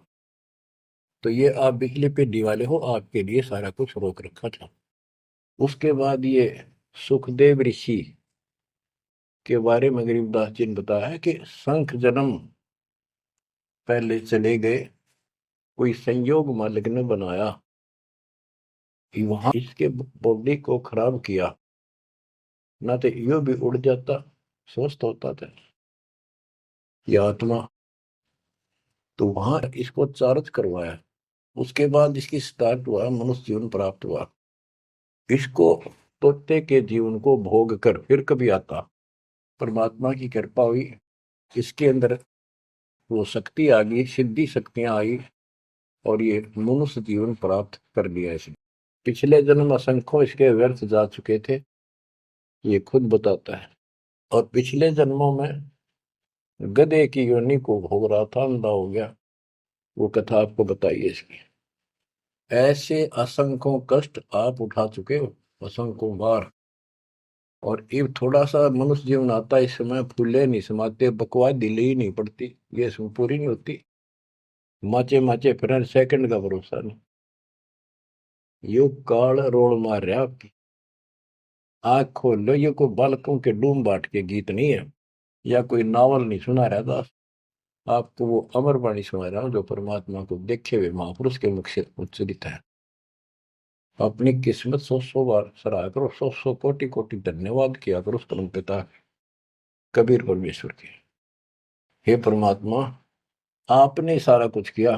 तो ये आप बिजली पे दिवाले हो, आपके लिए सारा कुछ रोक रखा था। उसके बाद ये सुखदेव ऋषि के बारे में गरीबदास जी ने बताया है कि शंख जन्म पहले चले गए, कोई संयोग मालिक ने बनाया कि वहां इसके बॉडी को खराब किया, ना तो यो भी उड़ जाता, स्वस्थ होता था ये आत्मा। तो वहां इसको चार्ज करवाया, उसके बाद इसकी स्टार्ट हुआ, मनुष्य जीवन प्राप्त हुआ। इसको तोते के जीवन को भोग कर फिर कभी आता, परमात्मा की कृपा हुई, इसके अंदर वो शक्ति आ गई, सिद्धि शक्तियां आई, और ये मनुष्य जीवन प्राप्त कर लिया इसने। पिछले जन्म असंख्यों इसके व्यर्थ जा चुके थे, ये खुद बताता है। और पिछले जन्मों में गधे की योनि को भोग रहा था, अंधा हो गया। वो कथा आपको बताइए इसकी। ऐसे असंख्यों कष्ट आप उठा चुके हो, असंख्यों बार। और ये थोड़ा सा मनुष्य जीवन आता है, इस समय फूले नहीं समाते, बकवास ढीली ही नहीं पड़ती, ये इसमें पूरी नहीं होती। माचे माचे फिर सेकंड का भरोसा नहीं। यो काल रोल मार रहा आपकी। आंख खोल लो, ये कोई बालकों के डूम बाट के गीत नहीं है, या कोई नावल नहीं सुना रहा दास। आपको वो अमर वाणी सुना रहा हूं, जो परमात्मा को देखे हुए महापुरुष के मुख से उच्चरित है। अपनी किस्मत सौ सौ बार सराहा करो, सौ सौ कोटि कोटि धन्यवाद किया करो उस परम पिता कबीर परमेश्वर के। हे परमात्मा, आपने सारा कुछ किया,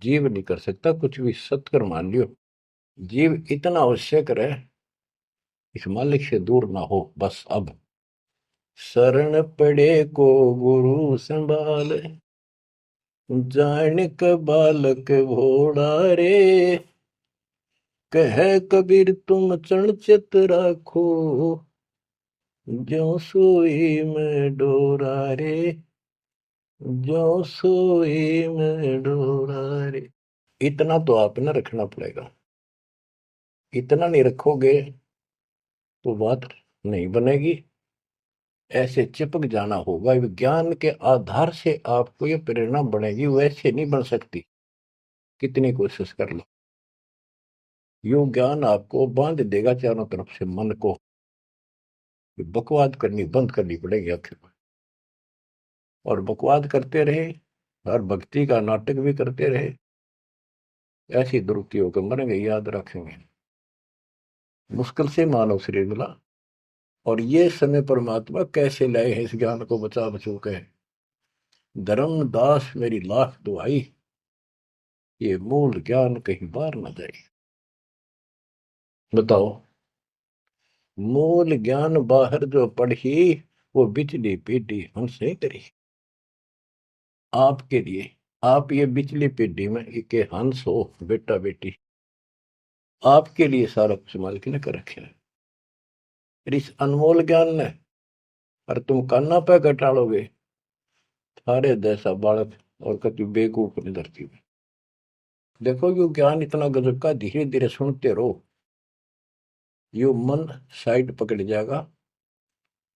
जीव नहीं कर सकता कुछ भी, सत्कर मान लियो। जीव इतना आवश्यक रहे, इस मालिक से दूर ना हो बस। अब शरण पड़े को गुरु संभाल, जान क बालक भोड़ा रे, कह कबीर तुम चरण चित राखो, ज्यों सोई में डोरा रे, ज्यों सोई में डोरा रे। इतना तो आपने रखना पड़ेगा। इतना नहीं रखोगे तो बात नहीं बनेगी। ऐसे चिपक जाना होगा, विज्ञान के आधार से आपको ये प्रेरणा बनेगी, वैसे नहीं बन सकती, कितनी कोशिश कर लो। यो ज्ञान आपको बांध देगा चारों तरफ से मन को। बकवाद करनी बंद करनी पड़ेगी आखिर में। और बकवाद करते रहे, हर भक्ति का नाटक भी करते रहे, ऐसी दुरुक्ति होकर मरेंगे, याद रखेंगे। मुश्किल से मानव शरीर मिला, और ये समय परमात्मा कैसे लाए हैं इस ज्ञान को बचा बचो के। धर्मदास मेरी लाख दुआई, ये मूल ज्ञान कहीं बार न जाए। बताओ, मूल ज्ञान बाहर जो पढ़ी, वो बिचली पीढ़ी हमसे करी। आपके लिए, आप ये बिचली पीढ़ी में एक हंस हो, बेटा बेटी, आपके लिए सारा कुछ मालिक ने कर रखे है। इस अनमोल ज्ञान ने, और तुम कान्ना पे घटाड़ोगे, थारे जैसा बालक और कति बेवकूफ नहीं धरती में। देखो, यो ज्ञान इतना गजब का, धीरे धीरे सुनते रहो, यो मन साइड पकड़ जाएगा,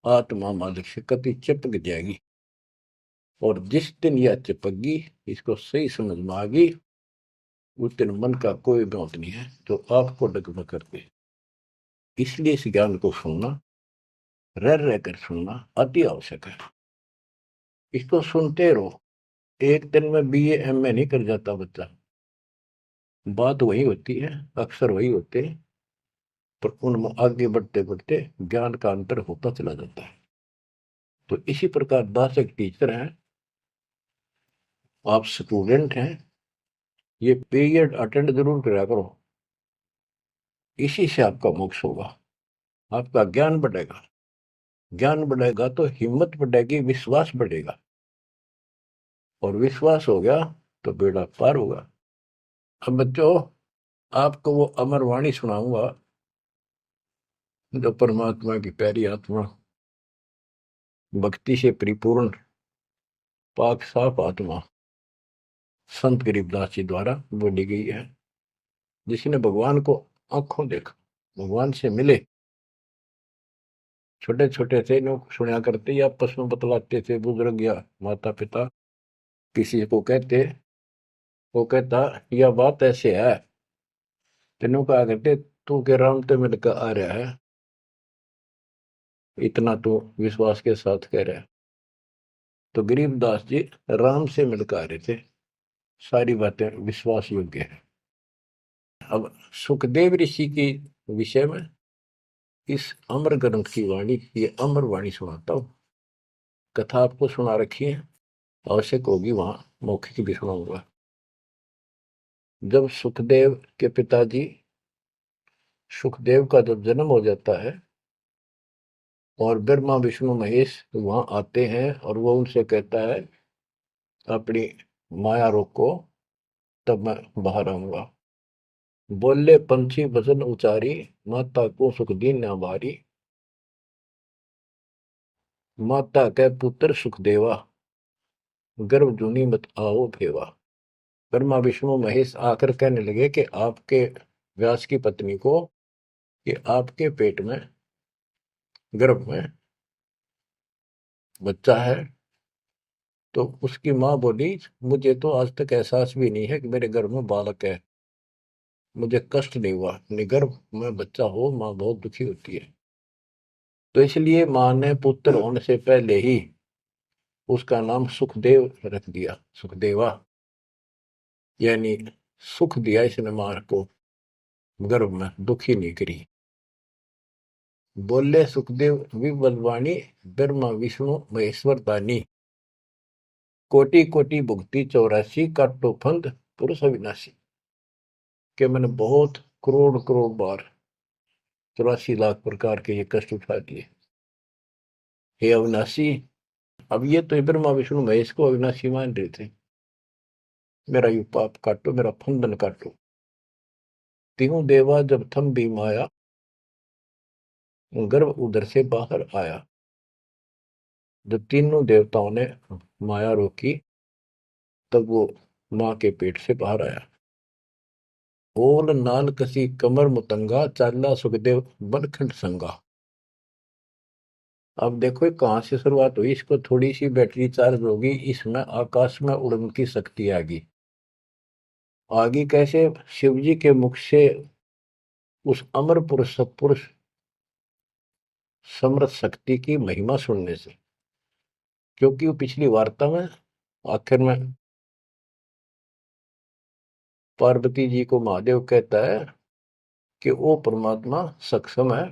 आत्मा मालिक से कति चिपक जाएगी। और जिस दिन यह चिपक गई, इसको सही समझ में आ गई, उस दिन मन का कोई बात नहीं है जो आपको डगमग कर दे। इसलिए इस ज्ञान को सुनना, रह रह कर सुनना अति आवश्यक है। इसको सुनते रहो। एक दिन में बीए एमए नहीं कर जाता बच्चा, बात वही होती है, अक्सर वही होते हैं, पर उनमें आगे बढ़ते बढ़ते ज्ञान का अंतर होता चला जाता है। तो इसी प्रकार दास एक टीचर हैं, आप स्टूडेंट हैं, ये पीरियड अटेंड जरूर करा करो। इसी से आपका मोक्ष होगा, आपका ज्ञान बढ़ेगा। ज्ञान बढ़ेगा तो हिम्मत बढ़ेगी, विश्वास बढ़ेगा, और विश्वास हो गया तो बेड़ा पार होगा। अब बच्चों, आपको वो अमर वाणी सुनाऊंगा, जो परमात्मा की प्यारी आत्मा, भक्ति से परिपूर्ण, पाक साफ आत्मा संत गरीबदास जी द्वारा बोली गई है, जिसने भगवान को आंखों देखा, भगवान से मिले। छोटे छोटे थे लोग, सुना करते या आपस में बतलाते थे, बुजुर्ग या माता पिता किसी को कहते, वो कहता यह बात ऐसे है, तेनों कहा करते तू के राम तो मिलकर आ रहा है, इतना तो विश्वास के साथ कह रहा है। तो गरीबदास जी राम से मिलकर आ रहे थे, सारी बातें विश्वास योग्य है। अब सुखदेव ऋषि के विषय में इस अमर ग्रंथ की वाणी, ये अमर वाणी सुनाता हूँ। कथा आपको सुना रखी है, आवश्यक होगी वहां मौखिक भी सुनाऊंगा। जब सुखदेव के पिताजी सुखदेव का जब जन्म हो जाता है और ब्रह्मा विष्णु महेश वहां आते हैं और वो उनसे कहता है अपनी माया रोको, तब मैं बाहर आऊंगा। बोले पंछी वचन उचारी, माता को सुख दीन न भारी। माता के पुत्र सुखदेवा, गर्भ जूनी मत आओ भेवा। ब्रह्मा विष्णु महेश आकर कहने लगे कि आपके व्यास की पत्नी को, कि आपके पेट में, गर्भ में बच्चा है। तो उसकी माँ बोली, मुझे तो आज तक एहसास भी नहीं है कि मेरे गर्भ में बालक है, मुझे कष्ट नहीं हुआ। गर्भ में बच्चा हो माँ बहुत दुखी होती है। तो इसलिए माँ ने पुत्र होने से पहले ही उसका नाम सुखदेव रख दिया, सुखदेवा, यानी सुख दिया इसने माँ को, गर्भ में दुखी नहीं करी। बोले सुखदेव विबलवाणी, ब्रह्मा विष्णु महेश्वर दानी। कोटि कोटि भुक्ति 84, काटो फंद पुरुष अविनाशी। कि मैंने बहुत करोड़ करोड़ बार 84 लाख प्रकार के ये कष्ट उठा दिए, हे अविनाशी। अब ये तो ब्रह्मा विष्णु महेश को अविनाशी मान रहे थे। मेरा यू पाप काटो, मेरा फंदन काटो। तीनों देवा जब थम भी माया, गर्भ उधर से बाहर आया। जब तीनों देवताओं ने माया रोकी, तब वो माँ के पेट से बाहर आया। ओल नाल कसी कमर मुतंगा, चाला सुखदेव बनखंड संगा। अब देखो ये कहाँ से शुरुआत हुई, इसको थोड़ी सी बैटरी चार्ज होगी, इसमें आकाश में उड़ने की शक्ति आ गई। आगे कैसे? शिव जी के मुख से उस अमर पुरुष सत्पुरुष समर्थ शक्ति की महिमा सुनने से। क्योंकि वो पिछली वार्ता में आखिर में पार्वती जी को महादेव कहता है कि वो परमात्मा सक्षम है,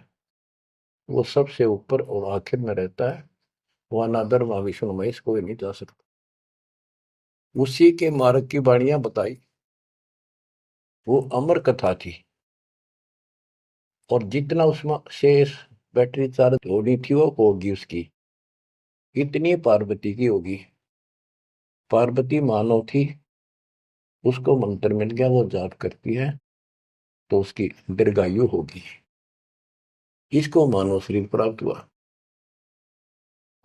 वो सबसे ऊपर और आखिर में रहता है, वह ना ब्रह्मा विष्णु महेश कोई नहीं जा सकता। उसी के मार्ग की वाणियां बताई, वो अमर कथा थी। और जितना उसमें शेष बैटरी चार्ज होनी थी वो होगी उसकी, इतनी पार्वती की होगी। पार्वती मानव थी, उसको मंत्र मिल गया, वो जाप करती है तो उसकी दीर्घायु होगी। इसको मानव शरीर प्राप्त हुआ।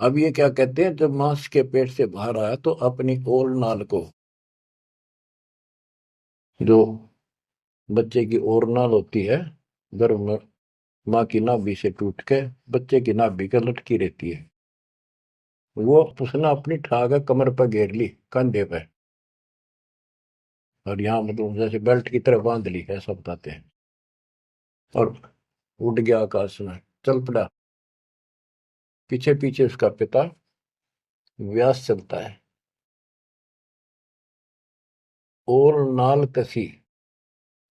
अब ये क्या कहते हैं, जब मांस के पेट से बाहर आया तो अपनी ओर नाल को, जो बच्चे की ओर नाल होती है गर्भ में, माँ की नाभि से टूट के बच्चे की नाभि के लटकी रहती है, वो उसने अपनी ठाक कमर पर घेर ली, कंधे पे, और यहाँ मतलब जैसे बेल्ट की तरह बांध ली, ऐसा बताते हैं। और उड़ गया आकाश में, चल पड़ा। पीछे पीछे उसका पिता व्यास चलता है। और नाल कसी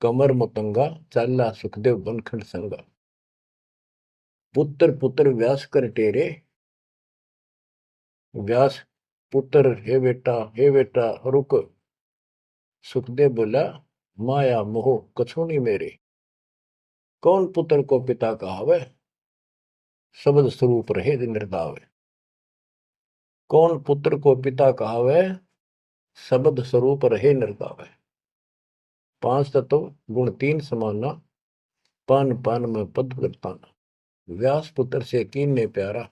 कमर मुतंगा, चाला सुखदेव बनखंड संगा। पुत्र पुत्र व्यास कर टेरे, व्यास पुत्र, हे बेटा रुक। सुखदेव बोला, माया मोह कछु नहीं मेरे। कौन पुत्र को पिता कहावे, शब्द स्वरूप रहे निर्दावे। कौन पुत्र को पिता कहावे, शब्द स्वरूप रहे निर्दावे। पांच तत्व गुण तीन समाना, पान पान में पद करताना। व्यास पुत्र से कीन्ने प्यारा,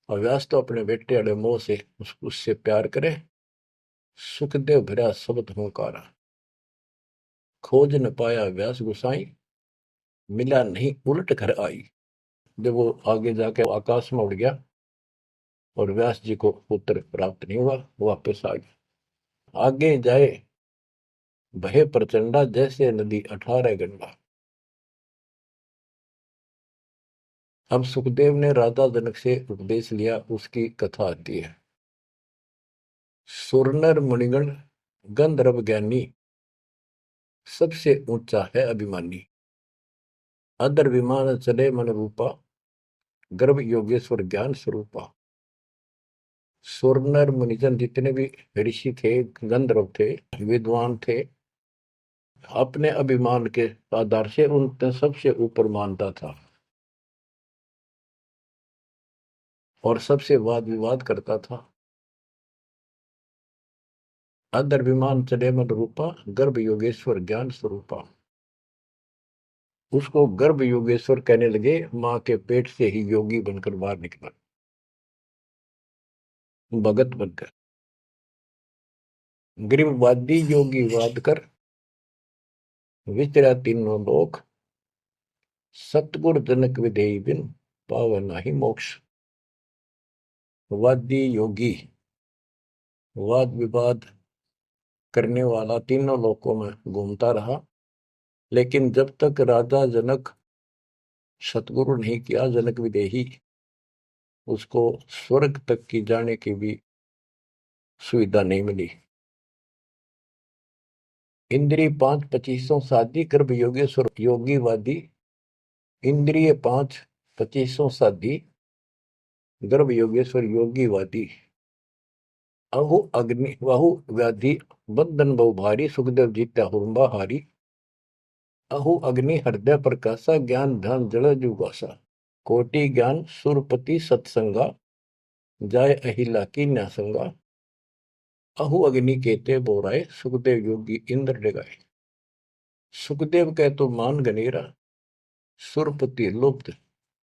और व्यास तो अपने बेटे अड़े मोह से उससे प्यार करे। सुखदेव भरा शब्द हुंकारा, खोज न पाया व्यास गुसाई, मिला नहीं उलट घर आई। जब वो आगे जाके आकाश में उड़ गया और व्यास जी को पुत्र प्राप्त नहीं हुआ, वापस आ गया। आगे जाए भय प्रचंडा, जैसे नदी 18 गंडा। अब सुखदेव ने राजा जनक से उपदेश लिया, उसकी कथा आती है। सुरनर मुनिगण गंधर्व ज्ञानी, सबसे ऊंचा है अभिमानी। अदर विमान चले मन रूपा, गर्भ योगेश्वर ज्ञान स्वरूपा। सुर नर मुनिजन जितने भी ऋषि थे, गंधर्व थे, विद्वान थे, अपने अभिमान के आधार से उन सबसे ऊपर मानता था और सबसे वाद विवाद करता था। अदर विमान चले मन रूपा, गर्भ योगेश्वर ज्ञान स्वरूपा। उसको गर्भ योगेश्वर कहने लगे, मां के पेट से ही योगी बनकर बाहर निकला, भगत बनकर। गरीबवादी योगी वाद कर, विचरा तीनों लोक, सतगुर जनक विधेयी बिन, पावे नाही मोक्ष। वादी योगी वाद विवाद करने वाला तीनों लोकों में घूमता रहा, लेकिन जब तक राजा जनक सतगुरु नहीं किया जनक विदेही, उसको स्वर्ग तक की जाने की भी सुविधा नहीं मिली। इंद्रिय 5 25 साधी, गर्भ योगेश्वर योगी वादी। इंद्रिय 5 25 साधी, गर्भ योगेश्वर योगी वादी। अहु अग्नि वाहु व्याधि, बंधन बहु भारी, सुखदेव जीत्या हुरंबा हारी। अहु अग्नि हृदय प्रकाशा, ज्ञान ध्यान जड़ जुगासा। कोटि ज्ञान सुरपति सत्संगा, जाय अहिला की न्यासंगा। अहु अग्नि केते बोराए, सुखदेव योगी इंद्र डगाए। सुखदेव कह तो मान गनेरा, सुरपति लुप्त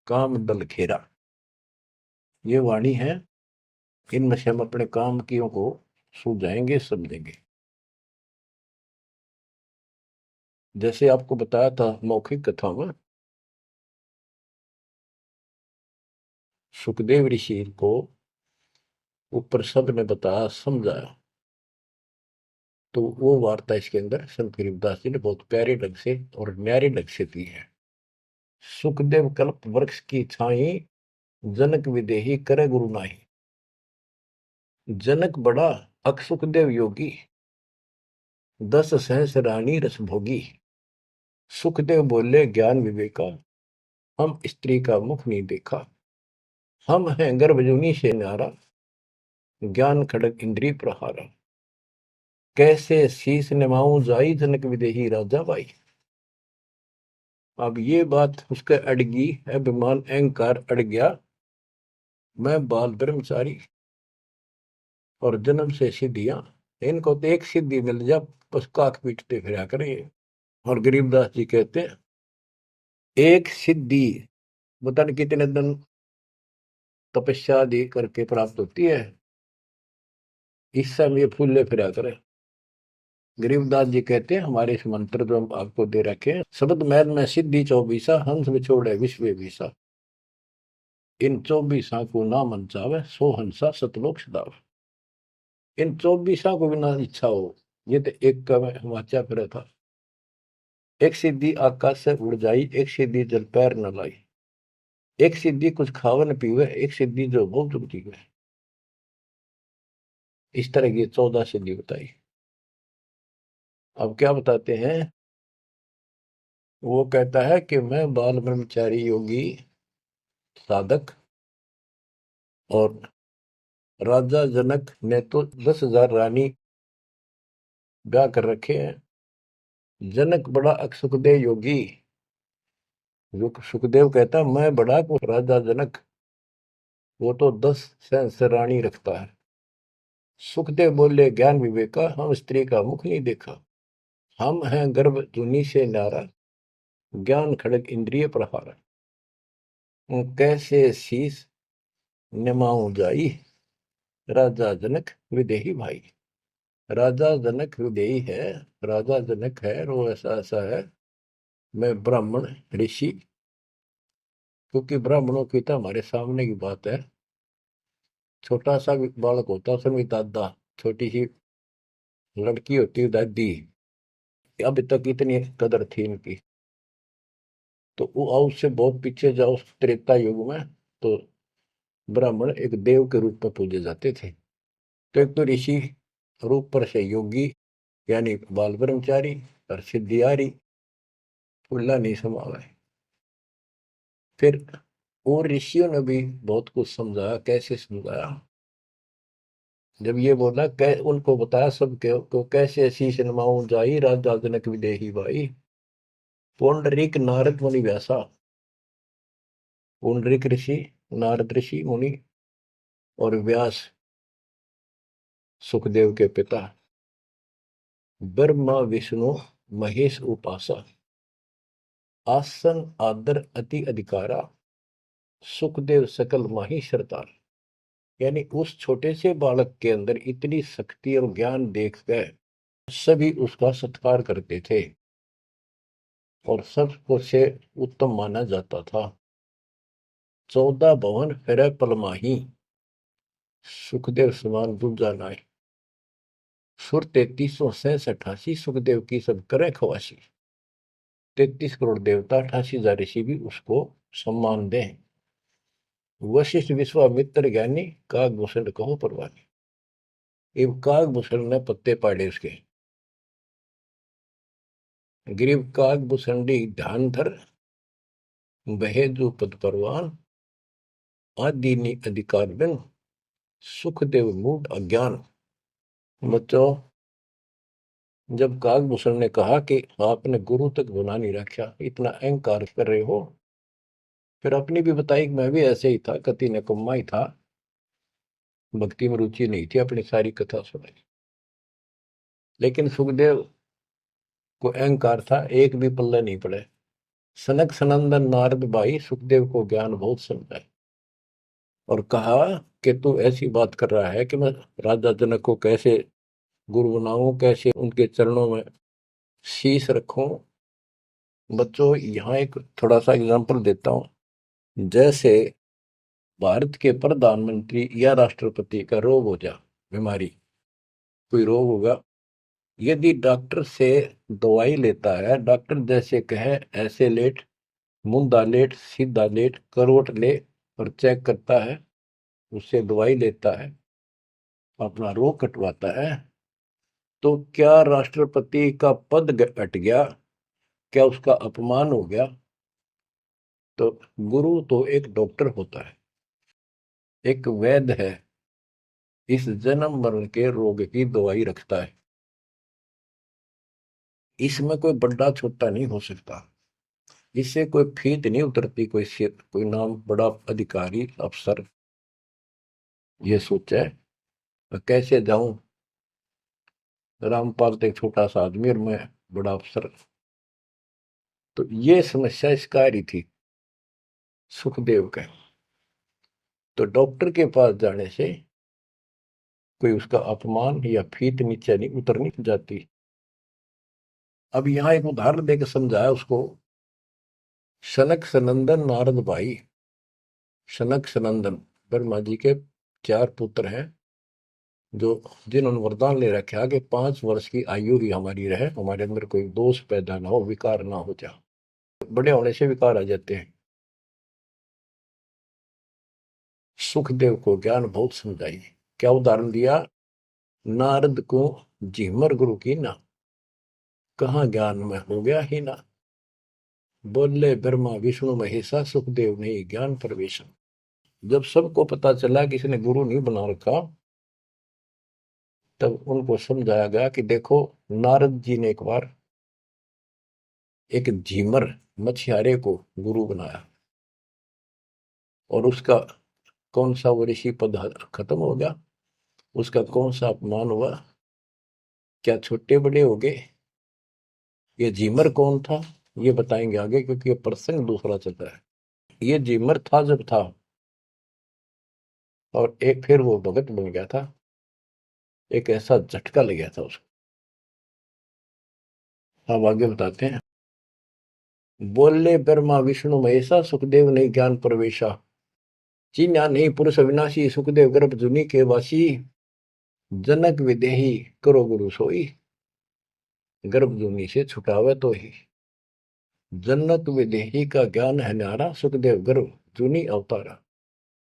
काम दल घेरा। ये वाणी है, इनमें से हम अपने काम कियों को सुलझाएंगे, समझेंगे। जैसे आपको बताया था मौखिक कथा में, सुखदेव ऋषि को ऊपर सब ने बताया, समझाया, तो वो वार्ता इसके अंदर संत गरीबदास जी ने बहुत प्यारे ढंग से और न्यारे ढंग से दी है। सुखदेव कल्प वृक्ष की छाई, जनक विदेही करे गुरु नाही। जनक बड़ा अक सुखदेव योगी, 10 सहस रानी रस भोगी। सुखदेव बोले ज्ञान विवेका, हम स्त्री का मुख नहीं देखा। हम हैं गर्भजूनी से न्यारा, ज्ञान खड़ग इंद्रिय प्रहारा। कैसे शीस निभाऊं जाई, जनक विदेही राजा बाई। अब ये बात उसके अड़गी, अभिमान अहंकार अड़ गया। मैं बाल ब्रह्मचारी और जन्म से सिद्धियां, इनको तो एक सिद्धि मिल जा, बस काक पीटते फिरा करें। और गरीबदास जी कहते हैं, एक सिद्धि पता नहीं कितने दिन तपस्या आदि करके प्राप्त होती है, इस समय ये फूले फिरा करे। गरीबदास जी कहते हैं, हमारे इस मंत्र जो हम आपको दे रखे हैं, शब्द मैल में सिद्धि 24, हंस बिछोड़े विश्व विसा। इन 24 को ना मन चावे, सो हंसा सतलोक सदावे। इन 24 को बिना इच्छा हो, ये तो एक का मैं वाचा फिर था। एक सिद्धि आकाश से उड़ जाई, एक सिद्धि जल पैर न लाई। एक सिद्धि कुछ खावे न पीवे, एक सिद्धि जो बहुत जुगती है। इस तरह की 14 सिद्धि बताई। अब क्या बताते हैं, वो कहता है कि मैं बाल ब्रह्मचारी योगी साधक, और राजा जनक ने तो 10,000 रानी ब्याह कर रखे हैं। जनक बड़ा अक सुखदेव योगी। सुखदेव कहता है, मैं बड़ा को राजा जनक, वो तो 10 सहस्र रानी रखता है। सुखदेव बोले ज्ञान विवेका, हम स्त्री का मुख नहीं देखा। हम हैं गर्भ जूनी से नारा, ज्ञान खड़ग इंद्रिय प्रहारा। कैसे शीस निमाऊं जाई, राजा जनक विदेही भाई। राजा जनक विदेही है, राजा जनक है, और वो ऐसा ऐसा है। मैं ब्राह्मण ऋषि, क्योंकि ब्राह्मणों की तो हमारे सामने की बात है। छोटा सा बालक होता है, उसमें दादा, छोटी सी लड़की होती है दादी। अब तक इतनी कदर थी इनकी। तो वो उससे बहुत पीछे जाओ, त्रेता युग में तो ब्राह्मण एक देव के रूप में पूजे जाते थे। तो एक तो ऋषि रूप पर से योगी, यानी बाल ब्रह्मचारी, और सिद्धियारी फुल्ला नहीं समावे। फिर और ऋषियों ने भी बहुत कुछ समझाया। कैसे समझाया? जब ये बोला उनको बताया सब को कैसे शीश नमाऊं जाई राजा जनक विदेही भाई। पुंडरीक नारद मुनि व्यासा। पुंडरीक ऋषि, नारद ऋषि मुनि और व्यास सुखदेव के पिता। ब्रह्मा विष्णु महेश उपासा। आसन आदर अति अधिकारा। सुखदेव सकल माही सरदार। यानी उस छोटे से बालक के अंदर इतनी शक्ति और ज्ञान देख कर सभी उसका सत्कार करते थे और सबको से उत्तम माना जाता था। 14 भवन फिर पलमाही। सुखदेव समान दूजा नाय। सुर 3368 सुखदेव की सब करें खवासी। 33 करोड़ देवता 88,000 ऋषि भी उसको सम्मान दें। वशिष्ठ विश्वामित्र ज्ञानी कागभूषण कहो परवानी। ये कागभूषण ने पत्ते पाड़े उसके। ग्रीव कागभूषणी ध्यान धर। बहेजु पद परवान। आदि अधिकार बिन। सुखदेव मूड अज्ञान। बच्चों, जब कागभूषण ने कहा कि आपने गुरु तक गुना नहीं रखा, इतना अहंकार कर रहे हो, फिर अपनी भी बताई कि मैं भी ऐसे ही था, कति निकम्मा ही था, भक्ति में रुचि नहीं थी, अपनी सारी कथा सुनाई। लेकिन सुखदेव को अहंकार था, एक भी पल्ले नहीं पड़े। सनक सनंदन नारद भाई सुखदेव को ज्ञान बहुत समझाए और कहा कि तू ऐसी बात कर रहा है कि मैं राजा जनक को कैसे गुरु बनाऊं, कैसे उनके चरणों में शीश रखूं। बच्चों, यहाँ एक थोड़ा सा एग्जांपल देता हूं। जैसे भारत के प्रधानमंत्री या राष्ट्रपति का रोग हो जा, बीमारी, कोई रोग होगा, यदि डॉक्टर से दवाई लेता है, डॉक्टर जैसे कहे ऐसे लेट, मुंदा लेट, सीधा लेट, करवट ले और चेक करता है, उससे दवाई लेता है, अपना रोग कटवाता है, तो क्या राष्ट्रपति का पद हट गया? क्या उसका अपमान हो गया? तो गुरु तो एक डॉक्टर होता है, एक वैद्य है, इस जन्म मरण के रोग की दवाई रखता है। इसमें कोई बड़ा छोटा नहीं हो सकता, इससे कोई फीत नहीं उतरती, कोई नाम बड़ा अधिकारी अफसर ये सोचे कैसे जाऊं, रामपाल तो एक छोटा सा आदमी और मैं बड़ा अफसर। तो ये समस्या इसका आ रही थी सुखदेव के। तो डॉक्टर के पास जाने से कोई उसका अपमान या फीत नीचे नहीं उतरनी जाती। अब यहां एक उदाहरण देकर समझाया उसको। सनक सनंदन नारद भाई। सनक सनंदन ब्रह्मा जी के 4 पुत्र हैं, जो जिन्होंने वरदान ले रखा कि 5 वर्ष की आयु ही हमारी रहे, हमारे अंदर कोई दोष पैदा ना हो, विकार ना हो जा। बड़े होने से विकार आ जाते हैं। सुखदेव को ज्ञान बहुत समझाई। क्या उदाहरण दिया? नारद को झिमर गुरु की ना, कहाँ ज्ञान में हो गया ही ना। बोले ब्रह्मा विष्णु महेशा सुखदेव ने ज्ञान प्रवेशन। जब सबको पता चला कि इसने गुरु नहीं बना रखा, तब उनको समझाया गया कि देखो, नारद जी ने एक बार एक झीमर मछियारे को गुरु बनाया और उसका कौन सा वो ऋषि पद खत्म हो गया, उसका कौन सा अपमान हुआ, क्या छोटे बड़े हो गए। ये झीमर कौन था ये बताएंगे आगे, क्योंकि ये प्रसंग दूसरा चलता है। ये झीमर था जब था, और एक फिर वो भगत बन गया था, एक ऐसा झटका लग गया था उसको। अब आगे बताते हैं। बोले ब्रह्मा विष्णु महेशा सुखदेव ने ज्ञान प्रवेशा। चीन्या नहीं पुरुष अविनाशी सुखदेव गर्भ जुनी के वासी। जनक विदेही करो गुरु सोई। गर्भ जूनी से छुटावे तो ही। जनक विदेही का ज्ञान है न्यारा सुखदेव गर्भ जूनी अवतारा।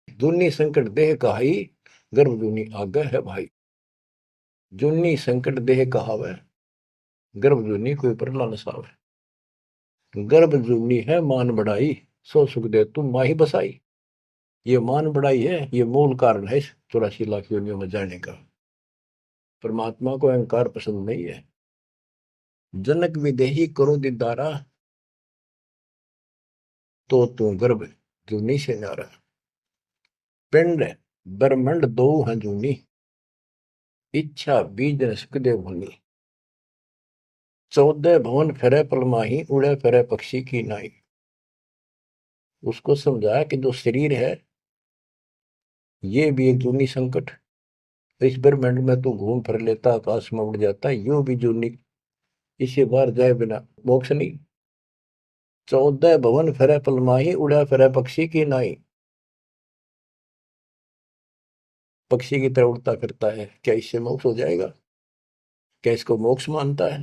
जूनी संकट देह कहाई गर्भ जूनी आगे है भाई। जूनी संकट देह कहावे गर्भ जूनी कोई परला नसावे। गर्भ जूनी है मान बढ़ाई सो सुखदेव तुम माही बसाई। ये मान बढ़ाई है, ये मूल कारण है इस 84 लाख योनियों में जाने का। परमात्मा को अहंकार पसंद नहीं है। जनक विदेही करो दीदारा, तो तू गर्भ जूनी से नारा। पिंड ब्रह्मंड दो हैं जूनी, इच्छा बीज न सुखदेव भूनी। 14 भवन फिरे पलमाही, उड़े फिरे पक्षी की नाई। उसको समझाया कि जो शरीर है ये भी एक जूनी संकट। इस ब्रह्मांड में तो घूम फिर लेता, आकाश में उड़ जाता, यो भी जूनी, इसे बाहर जाए बिना मोक्ष नहीं। 14 भवन फिरे पलमाही, उड़ा फिरे पक्षी की नाई। पक्षी की तरह उड़ता फिरता है, क्या इससे मोक्ष हो जाएगा? क्या इसको मोक्ष मानता है?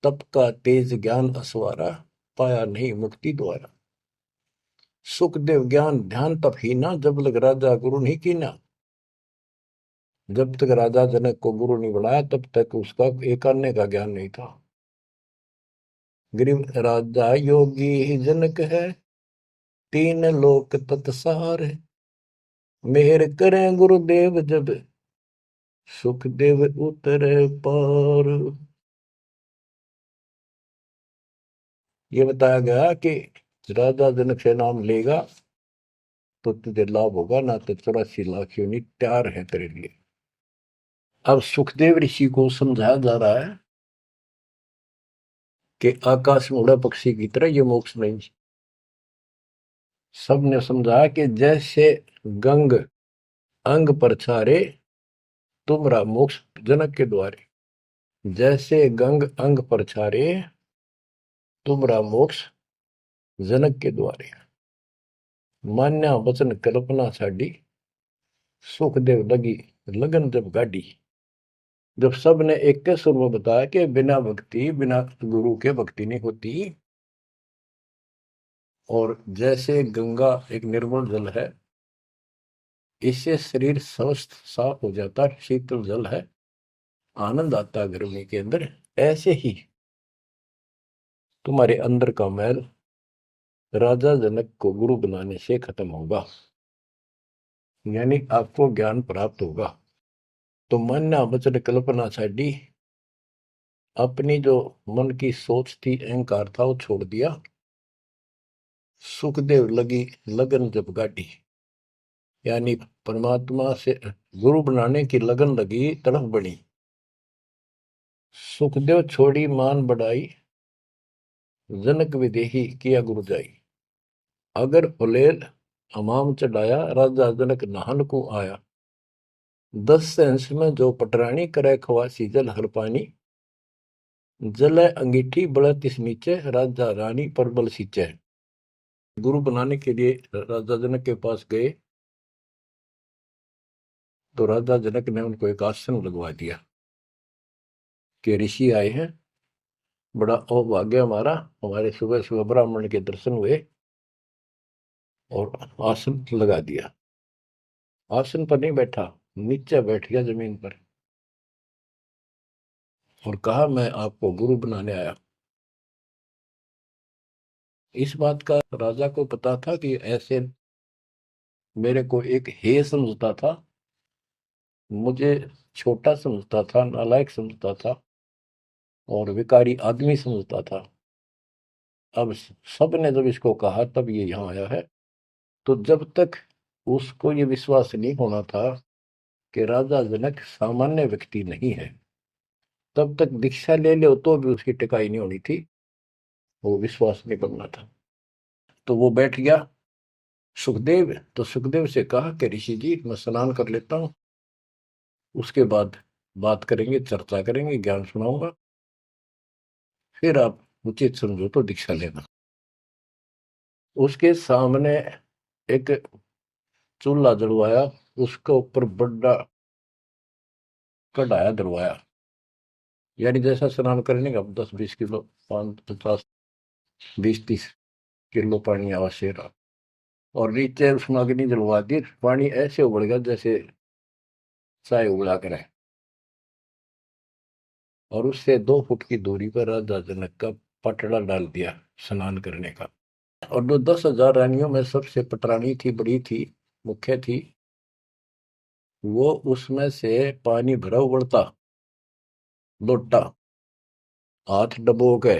तप का तेज ज्ञान असवारा, पाया नहीं मुक्ति द्वारा। सुखदेव ज्ञान ध्यान तप ही ना, जब लग राजा गुरु नहीं कीना। जब तक राजा जनक को गुरु नहीं बनाया तब तक उसका एक अन्य का ज्ञान नहीं था। गरीब राजा योगी ही जनक है, तीन लोक तत्सार है। मेहर करें गुरुदेव जब, सुखदेव उतरे पार। ये बताया गया कि राजा जनक से नाम लेगा तो तुझे लाभ होगा, ना तो 84 लाख योनि तैयार है तेरे लिए। अब सुखदेव ऋषि को समझाया जा रहा है कि आकाश में उड़ा पक्षी की तरह ये मोक्ष नहीं। सबने समझाया कि जैसे गंग अंग पर छारे, तुमरा मोक्ष जनक के द्वारे। जैसे गंग अंग पर छारे, तुमरा मोक्ष जनक के द्वारे। मान्या वचन कल्पना साडी, सुखदेव लगी लगन जब गाड़ी। जब सब ने एक के सुर में बताया कि बिना भक्ति, बिना गुरु के भक्ति नहीं होती। और जैसे गंगा एक निर्मल जल है, इससे शरीर स्वस्थ साफ हो जाता, शीतल जल है, आनंद आता गर्मी के अंदर। ऐसे ही तुम्हारे अंदर का मैल राजा जनक को गुरु बनाने से खत्म होगा, यानी आपको ज्ञान प्राप्त होगा। तो मान्या वचन कल्पना साडी, अपनी जो मन की सोच थी, अहंकार था, वो छोड़ दिया। सुखदेव लगी लगन जब गाड़ी, यानी परमात्मा से गुरु बनाने की लगन लगी, तड़फ बढ़ी। सुखदेव छोड़ी मान बढ़ाई, जनक विदेही किया गुरु जाई। अगर फुलेल हमाम चढ़ाया, राजा जनक नहान को आया। 10 सेंस में जो पटरानी करे खवासी जल हर पानी। जल अंगीठी बड़ा तिस नीचे, राजा रानी पर बल सींचे। गुरु बनाने के लिए राजा जनक के पास गए तो राजा जनक ने उनको एक आसन लगवा दिया कि ऋषि आए हैं, बड़ा अभाग्य हमारा, हमारे सुबह सुबह ब्राह्मण के दर्शन हुए और आसन लगा दिया। आसन पर नहीं बैठा, नीचे बैठ गया जमीन पर और कहा मैं आपको गुरु बनाने आया। इस बात का राजा को पता था कि ऐसे मेरे को एक हे समझता था, मुझे छोटा समझता था, नालायक समझता था और विकारी आदमी समझता था। अब सब ने जब इसको कहा तब ये यहाँ आया है। तो जब तक उसको ये विश्वास नहीं होना था कि राजा जनक सामान्य व्यक्ति नहीं है, तब तक दीक्षा ले लो तो भी उसकी टिकाई नहीं होनी थी, वो विश्वास नहीं बनना था। तो वो बैठ गया सुखदेव। तो सुखदेव से कहा कि ऋषि जी मैं स्नान कर लेता हूँ, उसके बाद बात करेंगे, चर्चा करेंगे, ज्ञान सुनाऊंगा, फिर आप उचित समझो तो दीक्षा लेना। उसके सामने एक चूल्हा जलवाया, उसके ऊपर बड़ा कढ़ाया दरवाया, यानी जैसा स्नान करने का 10-20 किलो, 5-50, 20-30 किलो पानी आवश्यक रहा। और नीचे उसमें अग्नि जलवा दी, पानी ऐसे उबल गया जैसे चाय उबला करे। और उससे 2 फुट की दूरी पर राजा जनक का पटड़ा डाल दिया स्नान करने का। और जो 10,000 रानियों में सबसे पटरानी थी, बड़ी थी, मुख्य थी, वो उसमें से पानी भरा उबलता लोटा हाथ डबो के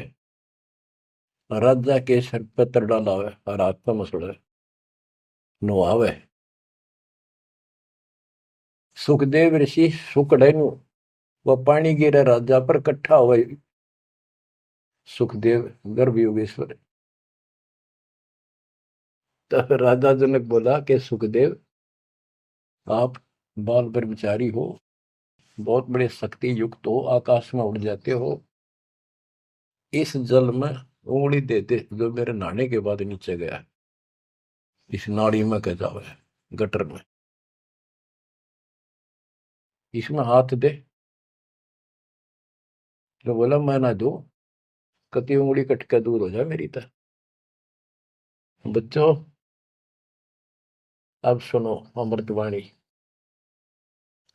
राजा के सर पे तर डाला है और हाथ पे मसड़ा नुहावे। सुखदेव ऋषि सुकड़े नु वह पानी गिरे राजा पर कट्ठा हुए। सुखदेव गर्भ योगेश्वर। तो राजा जनक बोला कि सुखदेव, आप बाल ब्रह्मचारी हो, बहुत बड़े शक्ति युक्त हो, आकाश में उड़ जाते हो, इस जल में उंगली दे दे जो मेरे नहाने के बाद नीचे गया है, इस नाड़ी में कह जावे, गटर में, इसमें हाथ दे। तो बोला मैं ना दू, कति उंगली कट के दूर हो जाए मेरी तरह। बच्चों, अब सुनो अमृतवाणी।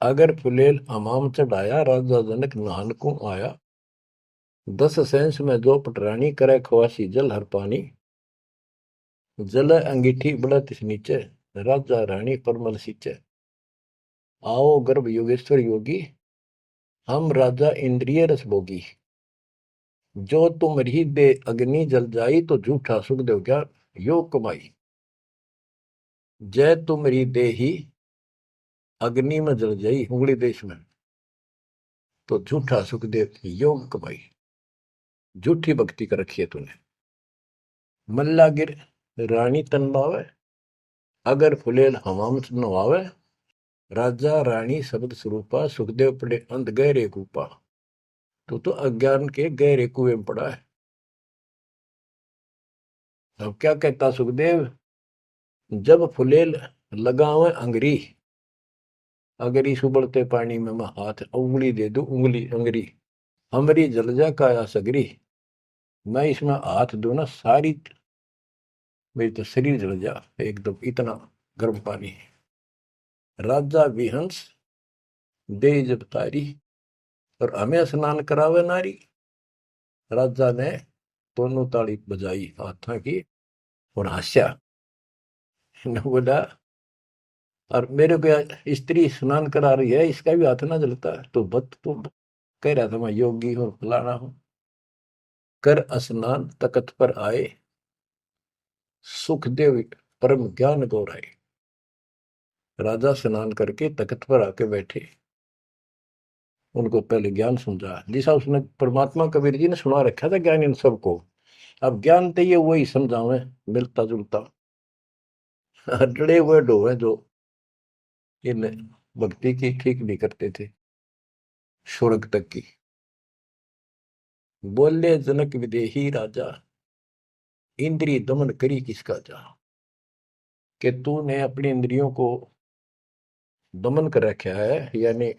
अगर फुलेल हमाम चढ़ाया, राजा जनक नहान को आया, 10 सेंस में जो पटरानी करे खवासी जल हर पानी, जल अंगीठी बढ़त नीचे, राजा रानी परमल सींचे। आओ गर्भ योगेश्वर योगी, हम राजा इंद्रिय रस भोगी, जो तुम रही दे अग्नि जल जाई, तो झूठा सुख देव क्या योग कमाई। जय तुम रही दे ही अग्नि में जल जाई, उंगली देश में, तो झूठा सुख देव योग कमाई। झूठी भक्ति कर रखी है तूने। मल्ला गिर रानी तन बावे, अगर फुलेल हमाम नवावे, राजा रानी शब्द स्वरूपा, सुखदेव पड़े अंध गहरे कूपा। तो अज्ञान के गहरे कुएं में पड़ा है। अब क्या कहता सुखदेव, जब फुलेल लगावे अंगरी, अगर इस उबलते पानी में मैं हाथ उंगली दे दूं, उंगली अंगरी हमरी जल जा काया सगरी, मैं इसमें हाथ दूं ना, सारी मेरी तो शरीर जल जा एकदम, इतना गर्म पानी है। राजा विहंस दे जब तारी, और हमें स्नान करावे नारी। राजा ने दोनों ताली बजाई हाथा की और हंसा। न बोला, और मेरे को स्त्री स्नान करा रही है, इसका भी हाथ ना जलता है, तो बत तो कह रहा था मैं योगी हूं, फलाना हूं। कर स्नान तकत पर आए, सुखदेव परम ज्ञान गौराए। राजा स्नान करके तख्त पर आके बैठे, उनको पहले ज्ञान समझा, जैसा उसने परमात्मा कबीर जी ने सुना रखा था ज्ञान इन सबको। अब ज्ञान तो ये वही समझावे, मिलता जुलता डरे हुए डोवे जो इन भक्ति की ठीक नहीं करते थे, स्वर्ग तक की। बोले जनक विदेही राजा, इंद्रिय दमन करी किसका जा। कि तूने अपनी इंद्रियों को दमन कर रखा है, यानी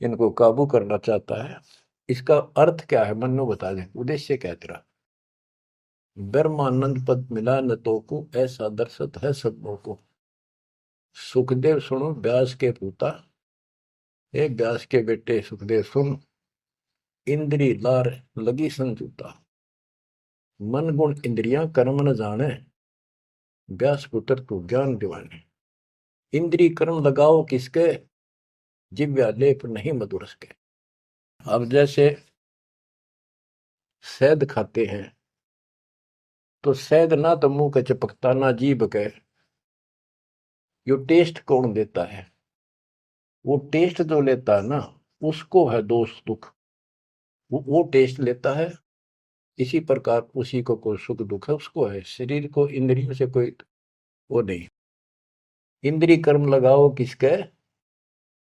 इनको काबू करना चाहता है। इसका अर्थ क्या है, मन्नो बता दे, उद्देश्य क्या है तेरा। ब्रह्मानंद पद मिला न तो को, ऐसा दर्शत है सबों को। सुखदेव सुनो व्यास के पूता, हे व्यास के बेटे सुखदेव सुन, इंद्री लार लगी संजूता। मन गुण इंद्रियां कर्म न जाने, व्यास पुत्र तू ज्ञान दीवाने। इंद्री कर्म लगाओ किसके, जिव्या लेप नहीं मधुरस के। अब जैसे शहद खाते हैं, तो शहद ना तो मुंह के चिपकता ना जीभ के, यो टेस्ट कौन देता है, वो टेस्ट जो लेता है ना, उसको है दोष दुख, वो टेस्ट लेता है। इसी प्रकार उसी को कोई सुख दुख है, उसको है। शरीर को इंद्रियों से कोई वो नहीं। इंद्री कर्म लगाओ किसके,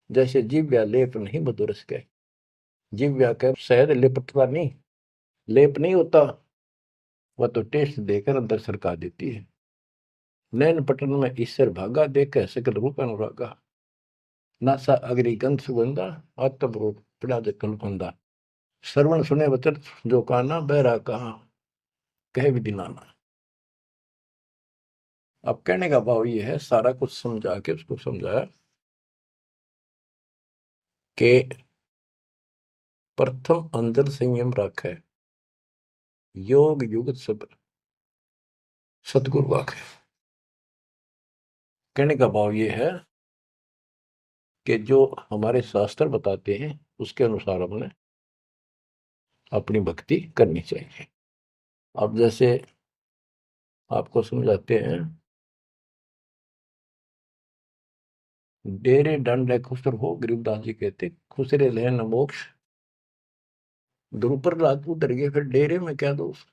जैसे जिव्या लेप नहीं मधुरस के। जिव्या के शहद लिपटता नहीं, लेप नहीं होता, वह तो टेस्ट देकर अंदर सरका देती है। नैन पटन में ईश्वर भागा, देख सकल रूप अनुरागा। नासा अग्नि गंध सुगंधा, आत्म रूप पिला कल कंधा। श्रवण सुने वचन जो काना, बहरा कहा कहे विधि नाना। अब कहने का भाव ये है, सारा कुछ समझा के उसको समझाया कि प्रथम अंदर संयम रखे, योग युगत सब सतगुरु वाक्य। कहने का भाव ये है कि जो हमारे शास्त्र बताते हैं उसके अनुसार हमने अपनी भक्ति करनी चाहिए। अब जैसे आपको समझाते हैं, डेरे दंड खुसर हो, गरीबदास जी कहते खुसरे ले न मोक्ष। ध्रुव लाद उतर गए, फिर डेरे में क्या दोष।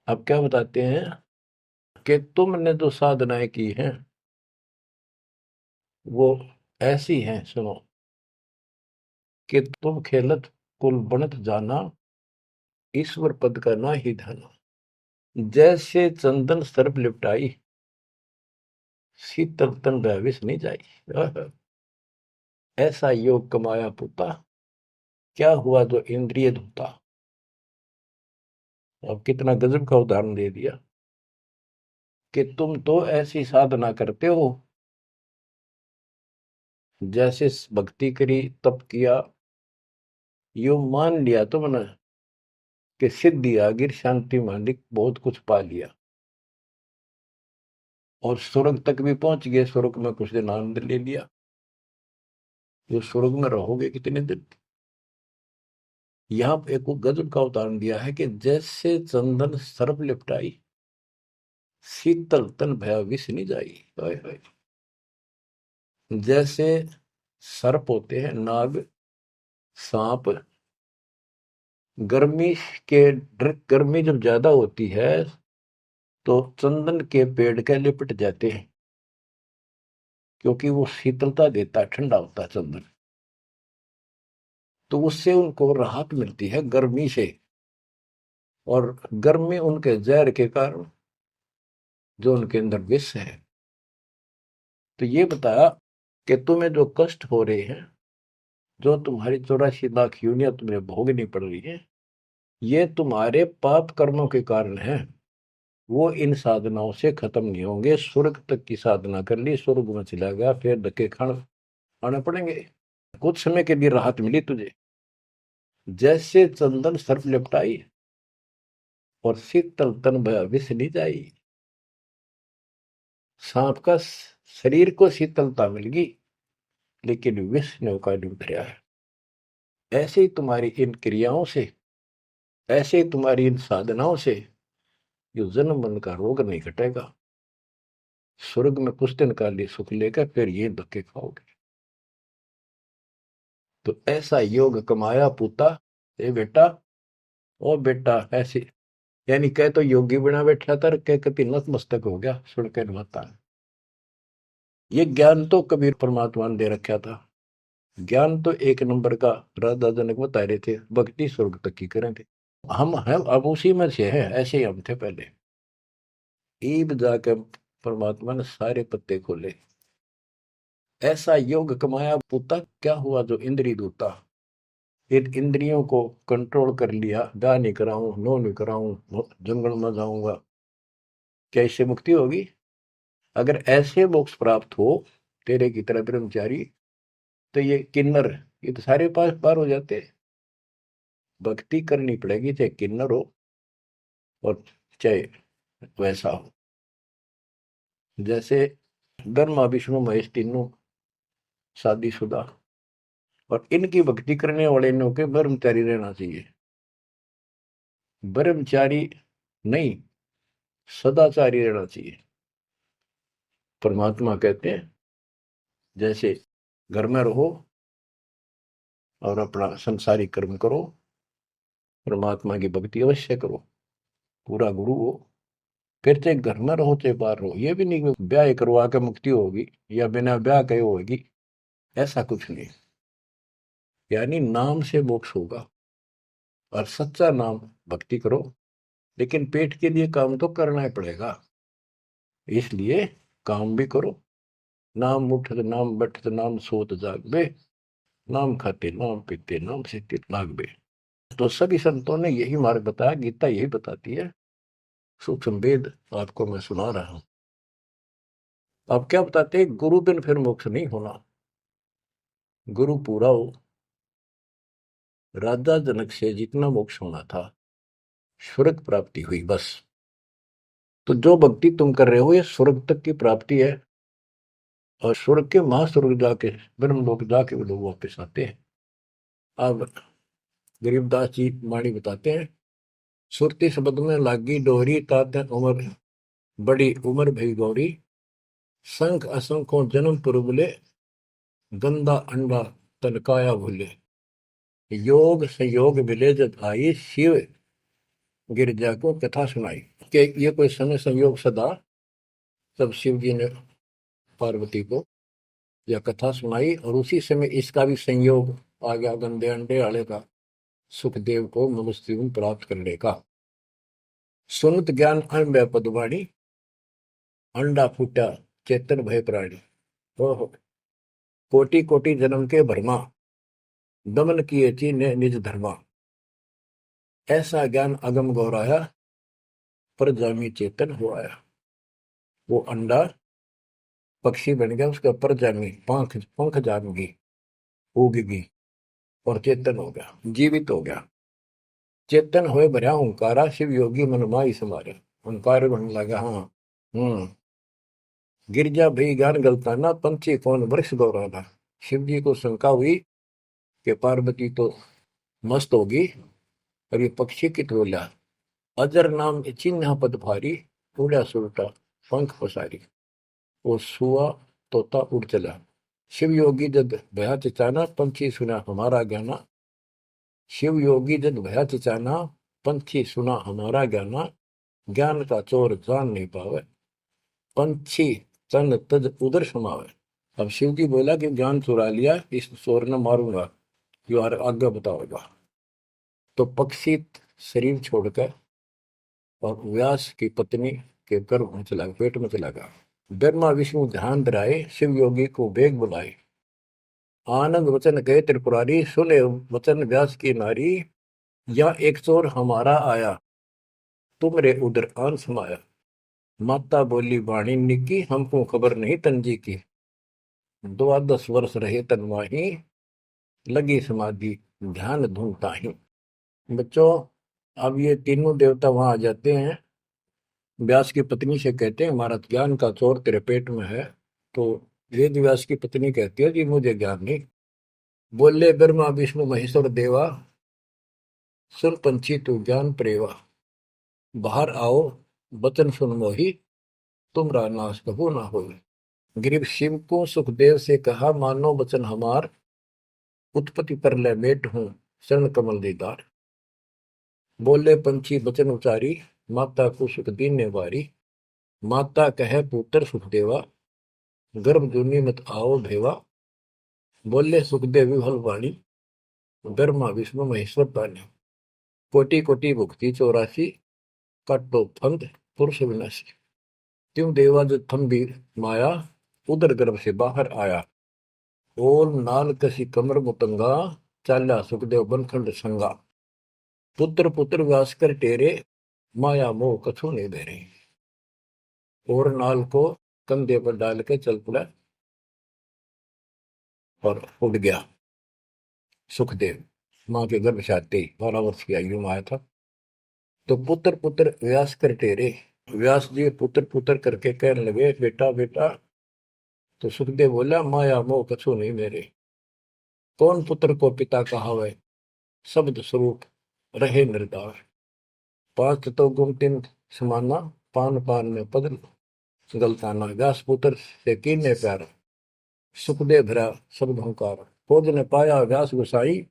अब क्या बताते हैं कि तुमने जो साधनाएं की हैं वो ऐसी हैं, सुनो, कि तुम खेलत कुल बनत जाना, ईश्वर पद का ना ही धना। जैसे चंदन सर्प लिपटाई, शीतल तन भयविष नहीं जाई। ऐसा योग कमाया पुता, क्या हुआ जो इंद्रिय धोता। अब कितना गजब का उदाहरण दे दिया कि तुम तो ऐसी साधना करते हो, जैसे भक्ति करी, तप किया, यो मान लिया तुमने कि सिद्धि आ गिर, शांति मांडिक, बहुत कुछ पा लिया और स्वर्ग तक भी पहुंच गए। स्वर्ग में कुछ दिन आनंद ले लिया। जो स्वर्ग में रहोगे कितने दिन। यहां एक गजब का उदाहरण दिया है कि जैसे चंदन सर्प लिपटाई, शीतल तन भया विष नहीं जाई। हाय हाय। जैसे सर्प होते हैं, नाग, सांप, गर्मी के गर्मी जब ज्यादा होती है तो चंदन के पेड़ के लिपट जाते हैं, क्योंकि वो शीतलता देता है, ठंडा होता है चंदन। तो उससे उनको राहत मिलती है गर्मी से, और गर्मी उनके जहर के कारण जो उनके अंदर विष है। तो ये बताया कि तुम्हें जो कष्ट हो रहे हैं, जो तुम्हारी 84 लाख यूनियन तुम्हें भोगनी पड़ रही है, ये तुम्हारे पाप कर्मों के कारण है। वो इन साधनाओं से खत्म नहीं होंगे। स्वर्ग तक की साधना कर ली, स्वर्ग में चला गया, फिर धक्के खाने पड़ेंगे। कुछ समय के लिए राहत मिली तुझे, जैसे चंदन सर्प लिपटाई और शीतल तन भया विष नहीं जाई। सांप का शरीर को शीतलता मिल गई, लेकिन विष ने का नहीं उतरा है। ऐसे ही तुम्हारी इन क्रियाओं से, ऐसे ही तुम्हारी इन साधनाओं से जो जन्म मन का रोग नहीं घटेगा। स्वर्ग में कुछ दिन का लिए सुख लेकर फिर ये धक्के खाओगे। तो ऐसा योग कमाया पूता, ए बेटा, ओ बेटा ऐसे, यानी कह तो योगी बना बैठा था, कह कति नतमस्तक हो गया सुनकर माता। ये ज्ञान तो कबीर परमात्मा ने दे रखा था। ज्ञान तो एक नंबर का राधा जनक बता रहे थे, भक्ति स्वर्ग तक की करें थे। हम हैं अब उसी में से हैं, ऐसे ही हम थे पहले। ईब जाकर परमात्मा ने सारे पत्ते खोले। ऐसा योग कमाया पुता, क्या हुआ जो इंद्रिय दूता। इन इंद्रियों को कंट्रोल कर लिया, गा नहीं कराऊं, नो नहीं कराऊं, जंगल में जाऊंगा, क्या इससे मुक्ति होगी। अगर ऐसे मोक्ष प्राप्त हो तेरे की तरह ब्रह्मचारी, तो ये किन्नर, ये तो सारे पास पार हो जाते। भक्ति करनी पड़ेगी, चाहे किन्नर हो और चाहे वैसा हो। जैसे ब्रह्मा विष्णु महेश तीनों शादीशुदा, और इनकी भक्ति करने वाले ने के ब्रह्मचारी रहना चाहिए। ब्रह्मचारी नहीं, सदाचारी रहना चाहिए। परमात्मा कहते हैं जैसे घर में रहो और अपना संसारिक कर्म करो, परमात्मा की भक्ति अवश्य करो, पूरा गुरु हो, फिर चाहे घर में रहो चाहे बाहर रहो। ये भी नहीं कि ब्याह करवा के मुक्ति होगी या बिना ब्याह के होगी, ऐसा कुछ नहीं। यानी नाम से मोक्ष होगा, और सच्चा नाम भक्ति करो, लेकिन पेट के लिए काम तो करना ही पड़ेगा। इसलिए काम भी करो। नाम उठत नाम बैठत नाम सोत जागबे, नाम खाते नाम पीते नाम से लागबे। तो सभी संतों ने यही मार्ग बताया, गीता यही बताती है। सूक्ष्म वेद आपको मैं सुना रहा हूं। आप क्या बताते हैं, गुरु बिन फिर मोक्ष नहीं होना। गुरु पूरा हो, राजा जनक से जितना मोक्ष होना था, स्वर्ग प्राप्ति हुई बस। तो जो भक्ति तुम कर रहे हो ये स्वर्ग तक की प्राप्ति है, और स्वर्ग के महास्वर्ग जाके, ब्रह्मलोक जाके वो लोग वापस आते हैं। अब गरीबदास जी वाणी बताते हैं, सुरती शब्द में लागी डोहरी, तात उमर बड़ी उम्र भई गौरी, संख असंखों जन्म पुरबले, गंदा अंडा तनकाया भूले, योग संयोग मिले जब आई, शिव गिरजा को कथा सुनाई। कि ये कोई समय संयोग सदा, तब शिव जी ने पार्वती को यह कथा सुनाई, और उसी समय इसका भी संयोग आ गया, गंदे अंडे वाले का, सुखदेव को मनुष्य प्राप्त करने का। सुनत ज्ञान अन पदवाणी, अंडा फूटा चेतन भय प्राणी। ओहो, कोटि कोटि जन्म के भरमा, दमन किए थी ने निज धर्मा, ऐसा ज्ञान अगम गौराया, पर जामी चेतन हो आया। वो अंडा पक्षी बन गया, उसके ऊपर जामी पंख पंख जामगी, उगगी, और चेतन हो गया, जीवित हो गया। चेतन होए भरा ओंकारा, शिव योगी मन माई समारे। ओंकार बनने लगा। हाँ, गिरजा भई ज्ञान गलताना, पंछी कौन वृक्ष गौराना। शिव जी को शंका हुई कि पार्वती तो मस्त होगी, और ये पक्षी कित बोला, अजर नाम चिन्ह पद भारी, उड़ा सुलटा पंख पसारी। वो सुआ तोता उड़ चला। शिव योगी जद भया चिचाना, पंछी सुना हमारा ज्ञाना। शिव योगी जद भया चिचाना, पंछी सुना हमारा ज्ञाना। ज्ञान का चोर जान नहीं पावे, पंछी तन तज उधर समावे। अब शिव जी बोला कि ज्ञान चुरा लिया, इस चोर ने मारूंगा, जो आगे बताओगा। तो पक्षी शरीर छोड़कर और व्यास की पत्नी के गर्भ में चला, पेट में चला गया। ब्रह्मा विष्णु ध्यान धराए, शिव योगी को बेग बुलाए। आनंद वचन गए त्रिपुरारी, सुने वचन व्यास की नारी। या एक चोर हमारा आया, तुमरे उधर आन समाया। माता बोली वाणी निकी, हमको खबर नहीं तंजी की। 12 वर्ष रहे तनवाही, लगी समाधि ध्यान धूमता ही। बच्चों, अब ये तीनों देवता वहां आ जाते हैं, व्यास की पत्नी से कहते हैं हमारा ज्ञान का चोर तेरे पेट में है। तो वेद व्यास की पत्नी कहती है कि मुझे ज्ञान नहीं। बोले ब्रह्मा विष्णु महेश्वर देवा, सुन पंछी तू ज्ञान प्रेवा। बाहर आओ वचन सुन मोही, तुमरा नाश कबू ना हो। गिरीव शिव को सुखदेव से कहा, मानो वचन हमार, उत्पत्ति पर ले मेट हूं शरण कमल दीदार। बोले पंछी वचन उचारी, माता को सुख दीने वारी। माता कहे पुत्र सुखदेवा, गर्भ जूनी मत आओ भेवा। बोले सुखदेव विभल वाणी, ब्रह्मा विष्णु महेश्वर तान्य। कोटि कोटि भुक्ति 84, काटो फंद पुरुष विनाशी। त्यों देवा जो थम्बीर माया, उदर गर्भ से बाहर आया। ओल नाल कसी कमर मुतंगा, चाल्या सुखदेव बनखंड संगा। पुत्र पुत्र व्यास कर टेरे, माया मोह कछु नहीं बेरे। और नाल को कंधे पर डाल के चल पड़ा और उड़ गया सुखदेव। मां के गर्भ से आते ही 12 वर्ष की आयु में आया था। तो पुत्र पुत्र व्यास कर टेरे, व्यास जी पुत्र पुत्र करके कहने लगे बेटा बेटा। तो सुखदेव बोला माया मोह कछु नहीं मेरे। कौन पुत्र को पिता कहावे, शब्द स्वरूप रहे निर्धार। 5 तो गुम 3 समाना, पान पान में पद गलताना। व्यास पुत्र से कीने प्यार, सुखदेव भरा शब्द हंकार। खोज ने पाया व्यास गुसाई,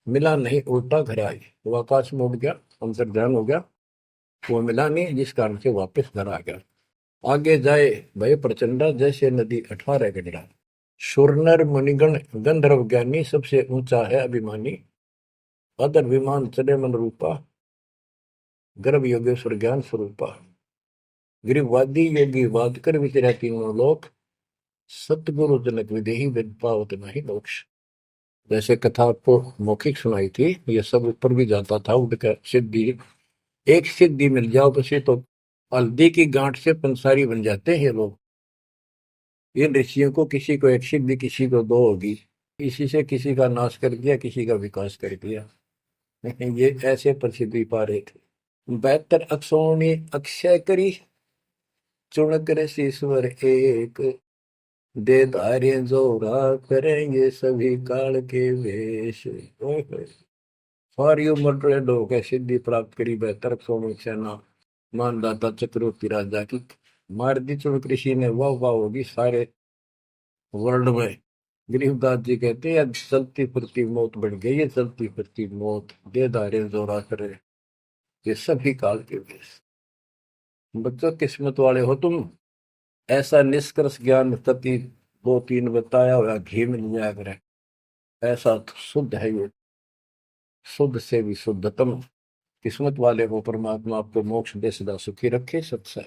मिला नहीं उल्टा घर आई। वो आकाश में उड़ गया, अंतर ध्यान हो गया, वो मिला नहीं, जिस कारण से वापस घर आ गया। आगे जाए भय प्रचंडा, जैसे नदी 18 गंडा। सुरनर मुनिगण गंधर्व ज्ञानी, सबसे ऊंचा है अभिमानी। अदर विमान चले मन रूपा, गर्भ योगेश्वर ज्ञान स्वरूपा। गिरिवादी योगी वाद कर विचरा तीनों लोक, सतगुरु जनक विदेही विद पावत नहीं मोक्ष। जैसे कथा आपको मौखिक सुनाई थी, ये सब ऊपर भी जाता था उनका सिद्धि। एक सिद्धि मिल जाओ बसे तो हल्दी की गांठ से पंसारी बन जाते हैं ये लोग। इन ऋषियों को किसी को एक सिद्धि, किसी को 2 होगी, इसी से किसी का नाश कर दिया, किसी का विकास कर दिया। ये ऐसे प्रसिद्धि पा रहे थे। 72 अक्षरों ने अक्षय करी, चुणक ईश्वर एक, दे धार्य जोरा करेंगे सभी काल के वेश। फारियो मर्डर लोग है सिद्धि प्राप्त करी, 72 अक्षरों में सेना मानदाता चक्रवर्ती राजा की मार दी चुणक ऋषि ने। वाह वाह होगी सारे वर्ल्ड में। गरीबदास जी कहते हैं चलती फिरती मौत बन गई है, चलती फिरती मौत, दे धारे जोरा करे ये सभी काल के वेश। बच्चों किस्मत वाले हो तुम, ऐसा निष्कर्ष ज्ञान तति 2-3 बताया हुआ घी मिल जाया करे, ऐसा तो शुद्ध है ये, शुद्ध से भी शुद्धतम। किस्मत वाले को परमात्मा आपको मोक्ष दे, सदा सुखी रखे। सत्संग